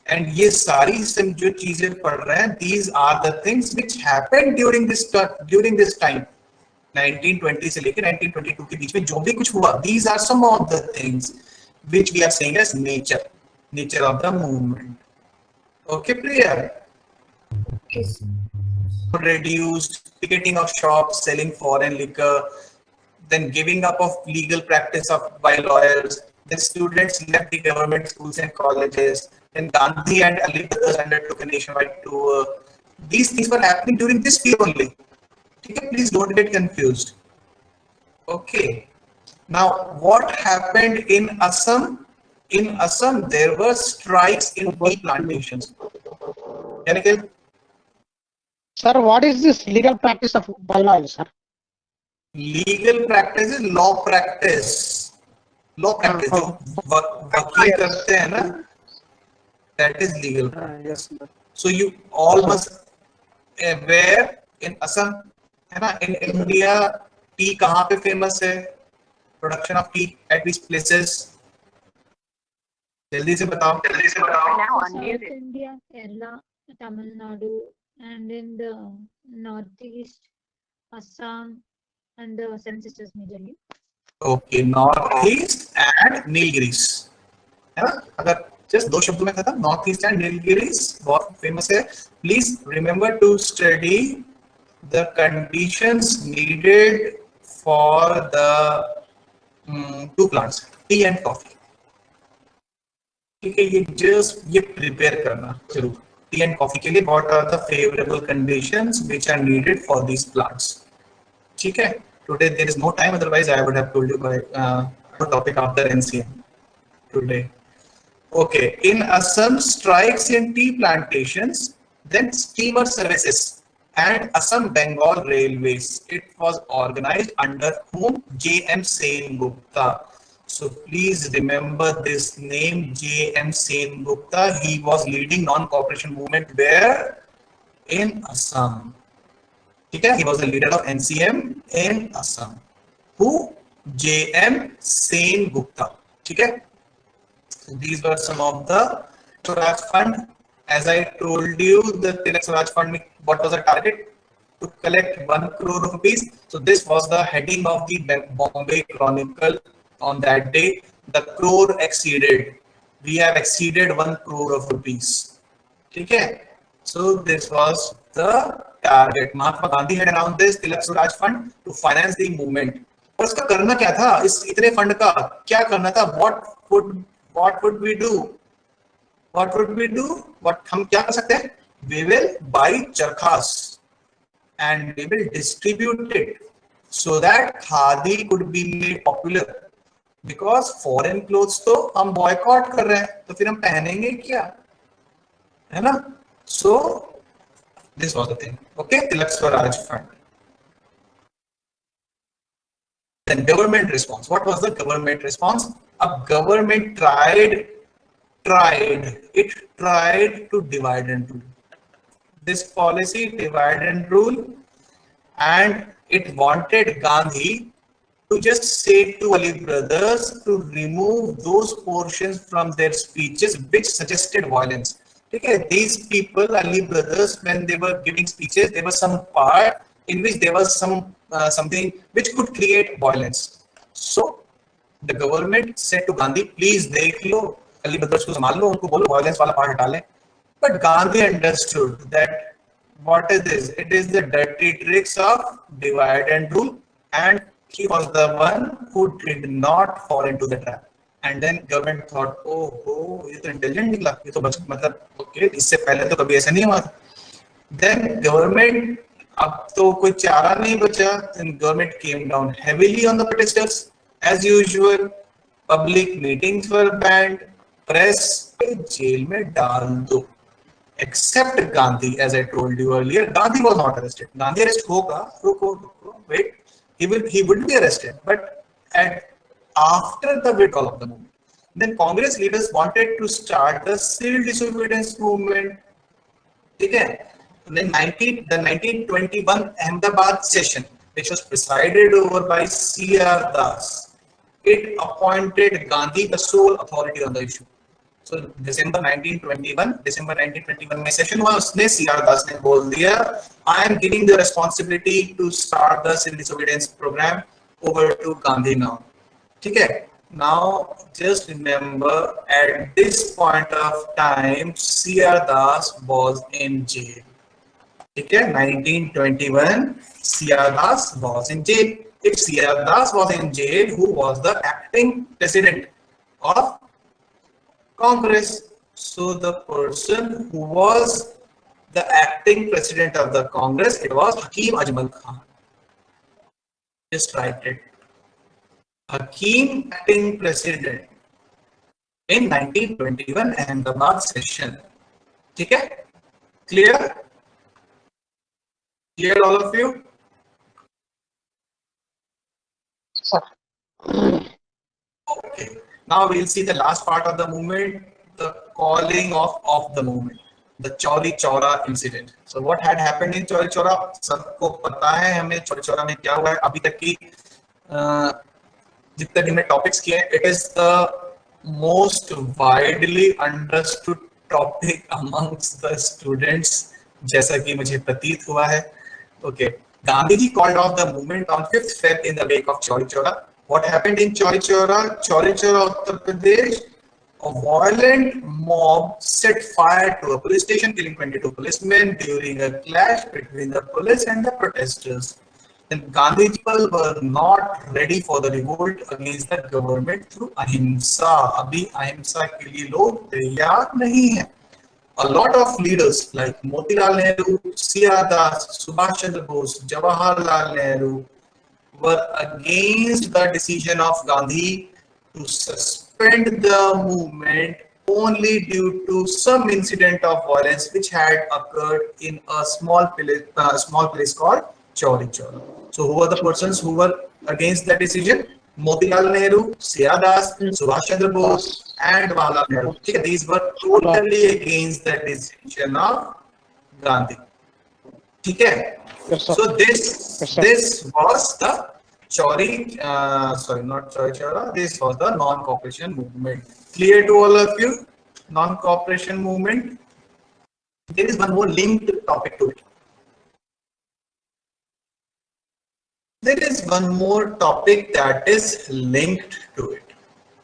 And ये सारी जो चीजें पढ़ रहे हैं, these are the things which happened during this time 1920 से लेकर 1922 के बीच में जो भी कुछ हुआ, these are some of the things which we are saying as nature of the movement. Okay Priya? Reduced picketing of shops selling foreign liquor, then giving up of legal practice of by lawyers, then students left the government schools and colleges, then Gandhi and Ali brothers undertook a nationwide tour. These things were happening during this period only. Okay, please don't get confused. Okay, now what happened in Assam? In Assam there were strikes in tea plantations. Nikhil? Sir, what is this legal practice of bylaw, sir? Legal practice is law practice. Law practice जो वकील करते हैं ना, that is legal practice. So you all must aware in Assam, है ना, in India tea कहाँ पे famous है? Production of tea at which places? जल्दी से बताओ. South India, Kerala, Tamil Nadu, and in the northeast, Assam, and the Seven Sisters majorly. Okay, northeast and Nilgiris, है ना? अगर just दो शब्दों में खत्म, northeast and Nilgiris बहुत famous है. Please remember to study the conditions needed for the two plants, tea and coffee. ठीक है, ये just ये prepare करना जरूर. Tea and coffee के लिए what are the favorable conditions which are needed for these plants? ठीक है. Today there is no time, otherwise I would have told you by topic after NCM today. Okay, in Assam, strikes in tea plantations, then steamer services and Assam Bengal Railways. It was organized under whom? J.M. Sen Gupta. So please remember this name, J.M. Sen Gupta. He was leading non-cooperation movement where? In Assam. Okay, he was the leader of NCM in Assam. Who? J.M. Sen Gupta. Okay. So these were some of the Swaraj Fund. As I told you, the Tilak Swaraj Fund, what was the target? To collect 1 crore rupees. So this was the heading of the Bombay Chronicle on that day. The crore exceeded. We have exceeded 1 crore of rupees. Okay. So this was the target. Mahatma Gandhi had announced this Tilak Swaraj Fund to finance the movement. और इसका करना क्या था? इस इतने fund का क्या करना था? What would we do? What would we do? What हम क्या कर सकते हैं? We will buy charkhas and we will distribute it so that khadi could be made popular. Because foreign clothes तो हम boycott कर रहे हैं, तो फिर हम पहनेंगे क्या? है ना? So this was the thing. Okay, Tilak Swaraj Fund. Then government response. What was the government response? A government tried to divide and rule. This policy divide and rule, and it wanted Gandhi to just say to Ali brothers to remove those portions from their speeches which suggested violence. Okay, these people, Ali brothers, when they were giving speeches, there was some part in which there was some something which could create violence. So the government said to Gandhi, please देख लो, Ali brothers को संभाल लो, उनको बोलो violence वाला part हटा लें. But Gandhi understood that what is this? It is the dirty tricks of divide and rule, and he was the one who did not fall into the trap. And then government thought, oh, ये तो intelligent निकला, ये तो मतलब okay, इससे पहले तो कभी ऐसा नहीं हुआ. Then government, अब तो कोई चारा नहीं बचा. Then government came down heavily on the protesters as usual. Public meetings were banned. Press jail में डाल दो. Except Gandhi, as I told you earlier, Gandhi was not arrested. Gandhi arrest होगा, रुको, wait, he would be arrested, but after the withdrawal of the movement. Then Congress leaders wanted to start the civil disobedience movement. Okay. Then the 1921 Ahmedabad session, which was presided over by C.R. Das, it appointed Gandhi the sole authority on the issue. So December 1921 में session हुआ, उसने C.R. दास ने बोल दिया, I am giving the responsibility to start the civil disobedience program over to Gandhi now. ठीक है? Now just remember, at this point of time, C.R. Das was in jail. ठीक है? 1921, C.R. Das was in jail. If C.R. Das was in jail, who was the acting president of Congress? So the person who was the acting president of the Congress, it was Hakim Ajmal Khan. Just write it. Hakim acting president in 1921 Ahmedabad session. ठीक है? Clear? Clear all of you? Okay. Now we'll see the last part of the movement, the calling of the movement, the Chauri Chaura incident. So what had happened in Chauri Chaura? सबको पता है हमें Chauri Chaura में क्या हुआ है. अभी तक की जितने भी मैं टॉपिक्स किए, it is the most widely understood topic amongst the students, जैसा कि मुझे प्रतीत हुआ है. Okay. Gandhiji called off the movement on 5th Feb in the wake of Chauri Chaura. What happened in Chauri Chaura, Uttar Pradesh? A violent mob set fire to a police station, killing 22 policemen during a clash between the police and the protesters. And Gandhi people were not ready for the revolt against the government through ahimsa. Abhi ahimsa ke liye log taiyar nahi hai. A lot of leaders like Motilal Nehru, C.R. Das, Subhash Chandra Bose, Jawaharlal Nehru were against the decision of Gandhi to suspend the movement only due to some incident of violence which had occurred in a small place called Chauri Chaura. So who were the persons who were against that decision? Motilal Nehru, C.R. Das, Subhash Chandra Bose, and Jawaharlal Nehru. These were totally against the decision of Gandhi. Okay. Yes, sir. So this was the not Chauri Chaura. This was the non-cooperation movement. Clear to all of you? Non-cooperation movement. There is one more linked topic to it. There is one more topic that is linked to it.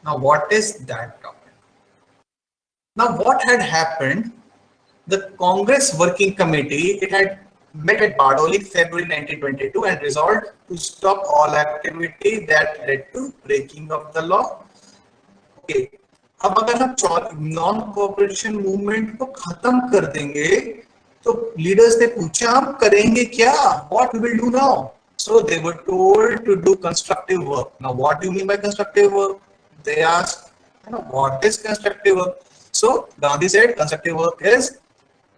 Now, what is that topic? Now, what had happened The Congress Working Committee, it had met at Bardoli in February 1922 and resolved to stop all activity that led to breaking of the law. Okay. अब अगर हम non cooperation movement को खत्म कर देंगे तो leaders ने पूछा हम करेंगे क्या, what we will do now. So they were told to do constructive work. Now what do you mean by constructive work? They asked, what is constructive work? So Gandhi said constructive work is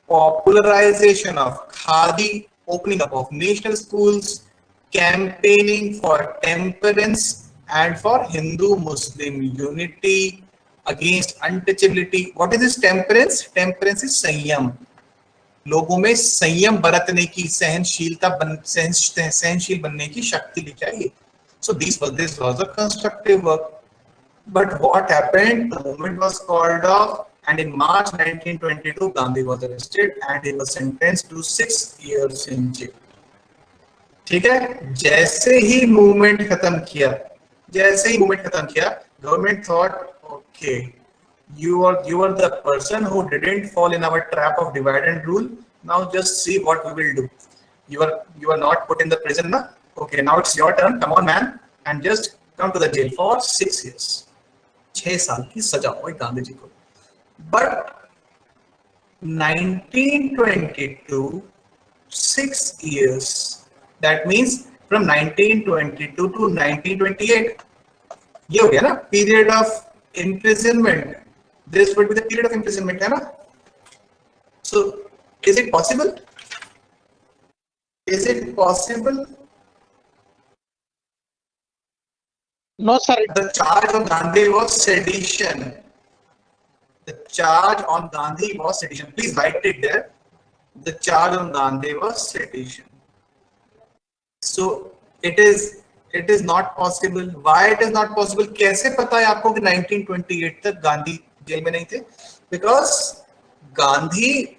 popularization of khadi, opening up of national schools, campaigning for temperance and for Hindu-Muslim unity, against untouchability. What is this temperance? Temperance is संयम. लोगों में संयम बरतने की, सहनशील बनने की शक्ति लेके आई. So this was a constructive work. But what happened? The movement was called off, and in March 1922, Gandhi was arrested and he was sentenced to 6 years in jail. ठीक है? जैसे ही मूवमेंट खत्म किया, government thought, okay, you are the person who didn't fall in our trap of divide and rule. Now just see what we will do. You are not put in the prison, na? Okay, now it's your turn. Come on, man, and just come to the jail for 6 years. 6 साल की सजा हुई गांधी जी को. But 1922, 6 years. That means from 1922 to 1928. ये हो गया ना period of imprisonment. This would be the period of imprisonment, है ना? So, is it possible? Is it possible? No, sir. The charge on Gandhi was sedition. The charge on Gandhi was sedition. Please write it there. The charge on Gandhi was sedition. So, it is not possible. Why it is not possible? कैसे पता है आपको कि 1928 तक Gandhi jail में नहीं थे? Because Gandhi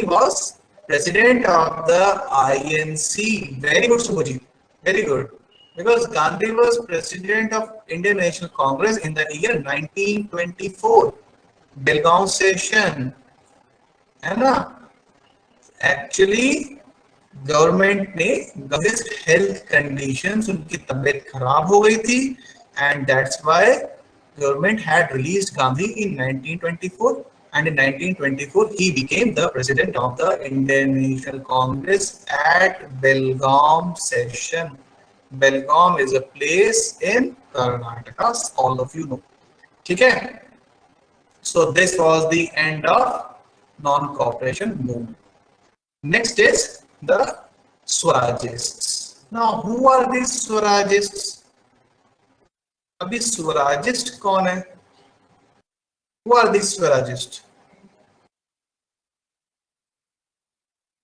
was president of the INC. Very good, Subhaji. Very good. Because Gandhi was president of Indian National Congress in the year 1924. Belgaum session. है ना? Actually, गवर्नमेंट ने गांधी's हेल्थ कंडीशंस, उनकी तबीयत खराब हो गई थी, and that's why government had released Gandhi in 1924, and in 1924 he became the president of the Indian National Congress at Belgaum session. Belgaum is a place in Karnataka, all of you know. ठीक है? So this was the end of non-cooperation movement. Next is the Swarajists. Now, who are these Swarajists? अभी Swarajist कौन है? Who are these Swarajists?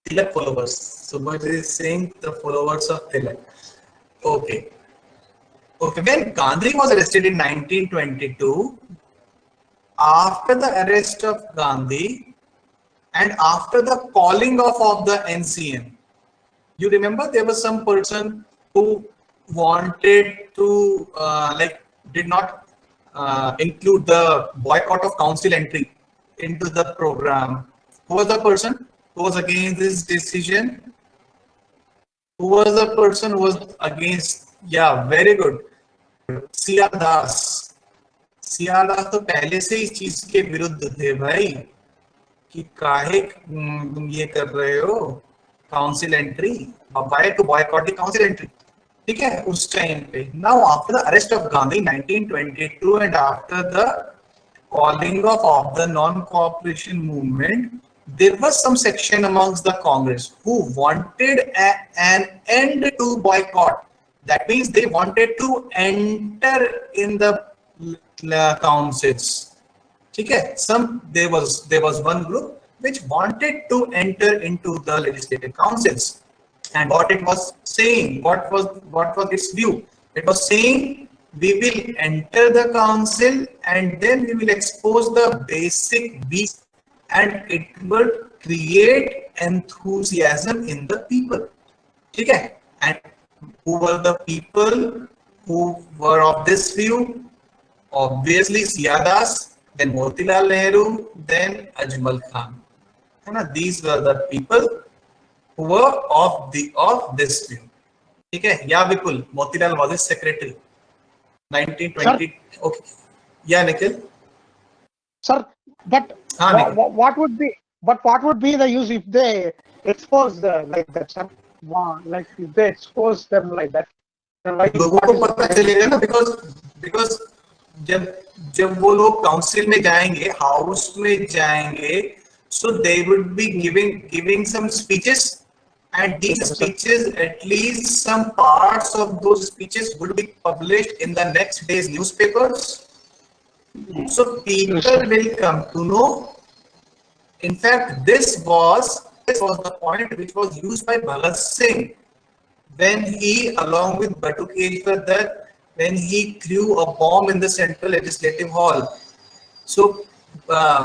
Tilak followers. Subhaji is saying the followers of Tilak. Okay. When Gandhi was arrested in 1922, after the arrest of Gandhi, and after the calling off of the NCM, you remember there was some person who wanted to did not include the boycott of council entry into the program. Who was the person who was against this decision? Who was the person who was against? Yeah, very good. सियादास तो पहले से इस चीज के विरुद्ध थे भाई, कि काहे तुम ये कर रहे हो council entry, why to boycott the council entry. ठीक है, उस टाइम पे. Now after the arrest of Gandhi 1922 and after the calling of the non cooperation movement, there was some section amongst the Congress who wanted an end to boycott. That means they wanted to enter in the councils. Okay, there was one group which wanted to enter into the legislative councils, and what it was saying, what was its view? It was saying we will enter the council and then we will expose the basic beast, and it will create enthusiasm in the people. Okay, and who were the people who were of this view? Obviously Siyadas, then Motilal Nehru, then Ajmal Khan. These were the people who were of this view. Okay, yeah, Vipul, Motilal was his secretary. 1920. Okay, yeah, Nikhil. Sir, but Nikhil. what would be the use if they expose like that, sir? Like if they expose them like that, then why? लोगों को पता चलेगा ना, because जब वो लोग council में जाएंगे, हाउस में जाएंगे, so they would be giving some speeches, and these speeches, at least some parts of those speeches would be published in the next day's newspapers. So people will come to know. In fact, this was the point which was used by Bhagat Singh when he, along with Batukeshwar Dutt, when he threw a bomb in the Central Legislative Hall. So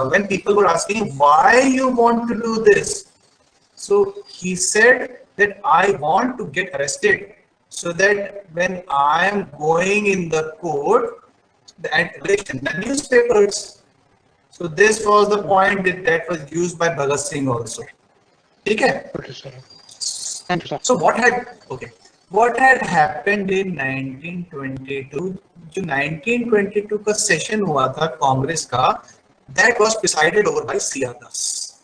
when people were asking why you want to do this, so he said that I want to get arrested so that when I am going in the court, the newspapers. So this was the point that was used by Bhagat Singh also. Okay. Thank you, sir. So what had happened in 1922? जो 1922 का session हुआ था कांग्रेस का, that was presided over by C.R. Das.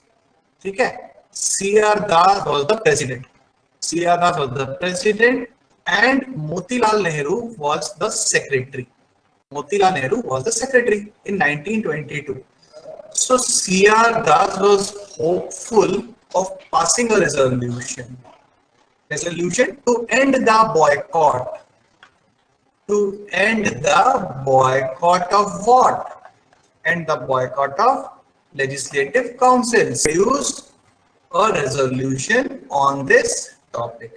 ठीक है? C.R. Das was the president. C.R. Das was the president, and Motilal Nehru was the secretary. Motilal Nehru was the secretary in 1922. So C.R. Das was hopeful of passing a resolution to end the boycott. To end the boycott of what? End the boycott of legislative councils. Used a resolution on this topic.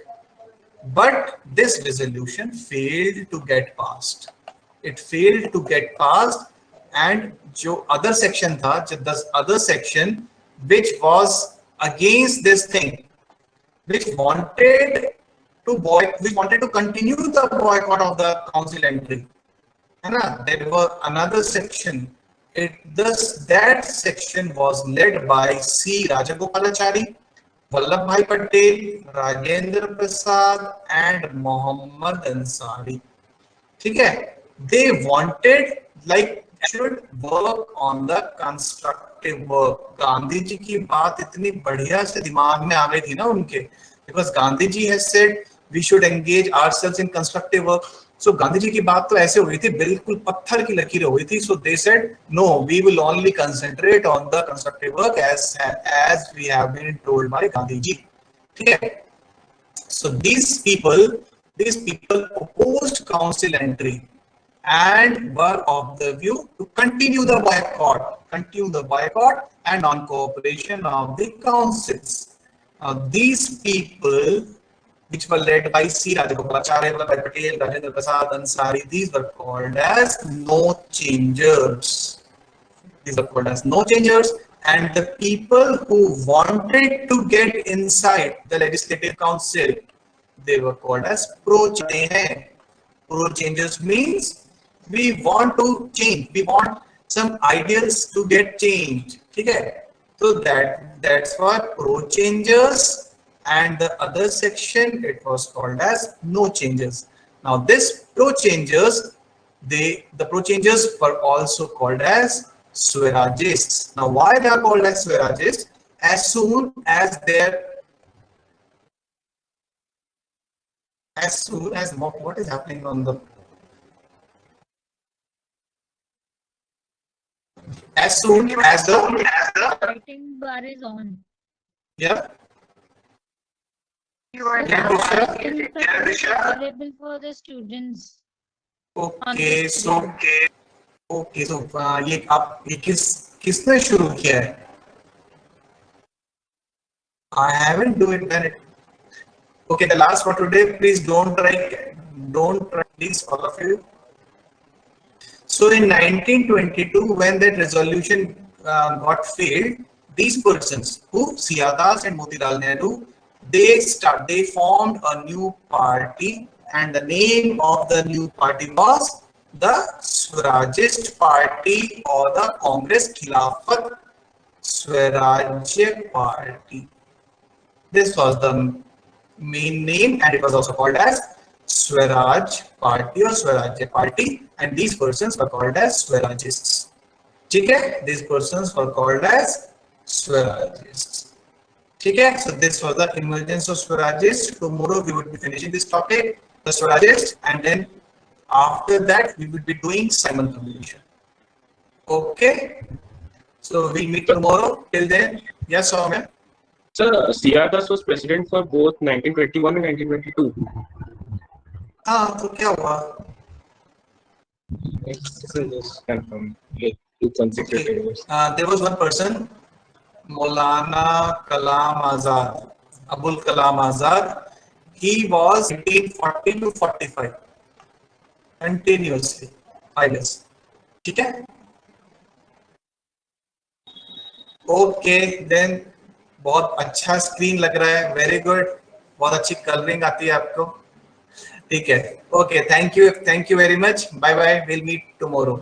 But this resolution failed to get passed. It failed to get passed, and the other section which was against this thing, which wanted to continue the boycott of the council entry. There was another section. That section was led by C. Rajagopalachari, Vallabhbhai Patel, Rajendra Prasad, and Muhammad Ansari. Okay? They wanted, should work on the constructive work. Gandhi ji की बात इतनी बढ़िया से दिमाग में आ गई थी ना उनके, because Gandhi ji has said we should engage ourselves in constructive work. So Gandhi ji की बात तो ऐसे हुई थी, बिल्कुल पत्थर की लकीर हुई थी. So they said no, we will only concentrate on the constructive work as we have been told by Gandhi ji. Okay? So these people opposed council entry and were of the view to continue the boycott and non-cooperation of the councils. These people, which were led by C. Rajagopalachari, Vallabhbhai Patel, Rajendra Prasad, Ansari, these were called as no changers. And the people who wanted to get inside the legislative council, they were called as pro-changers. Pro-changers means we want to change. We want some ideals to get changed. Okay? So that's for pro-changers, and the other section, it was called as no changers. Now this pro-changers, the pro-changers were also called as Swarajists. Now why they are called as Swarajists? As soon as what is happening on the as soon as the Writing bar is on. yeah. Available for the students. Okay, so ये किसने शुरू किया है? I haven't do it, done it. Okay, the last for today, please don't try, please, all of you. So in 1922, when that resolution got failed, these persons, who C.R. Das and Motilal Nehru, they formed a new party, and the name of the new party was the Swarajist party or the Congress Khilafat Swarajya party. This was the main name, and it was also called as Swaraj party or Swarajya party, and these persons were called as Swarajists. Okay, these persons were called as Swarajists. Okay, so this was the emergence of Swarajists. Tomorrow we would be finishing this topic, the Swarajists, and then after that we will be doing Simon combination. Okay, so we'll meet tomorrow. Till then, yes, Soumya. Sir, C.R. Das was president for both 1921 and 1922. हाँ तो क्या हुआ? Just confirm. Like, two consecutive Okay. years. There was one person, Maulana Kalam Azad, Abul Kalam Azad. He was 1940 to 45, continuously 5 years. ठीक है? Okay, then बहुत अच्छा screen लग रहा है, वेरी गुड, बहुत अच्छी कलरिंग आती है आपको, ठीक है. Okay, thank you very much, bye bye, will meet tomorrow.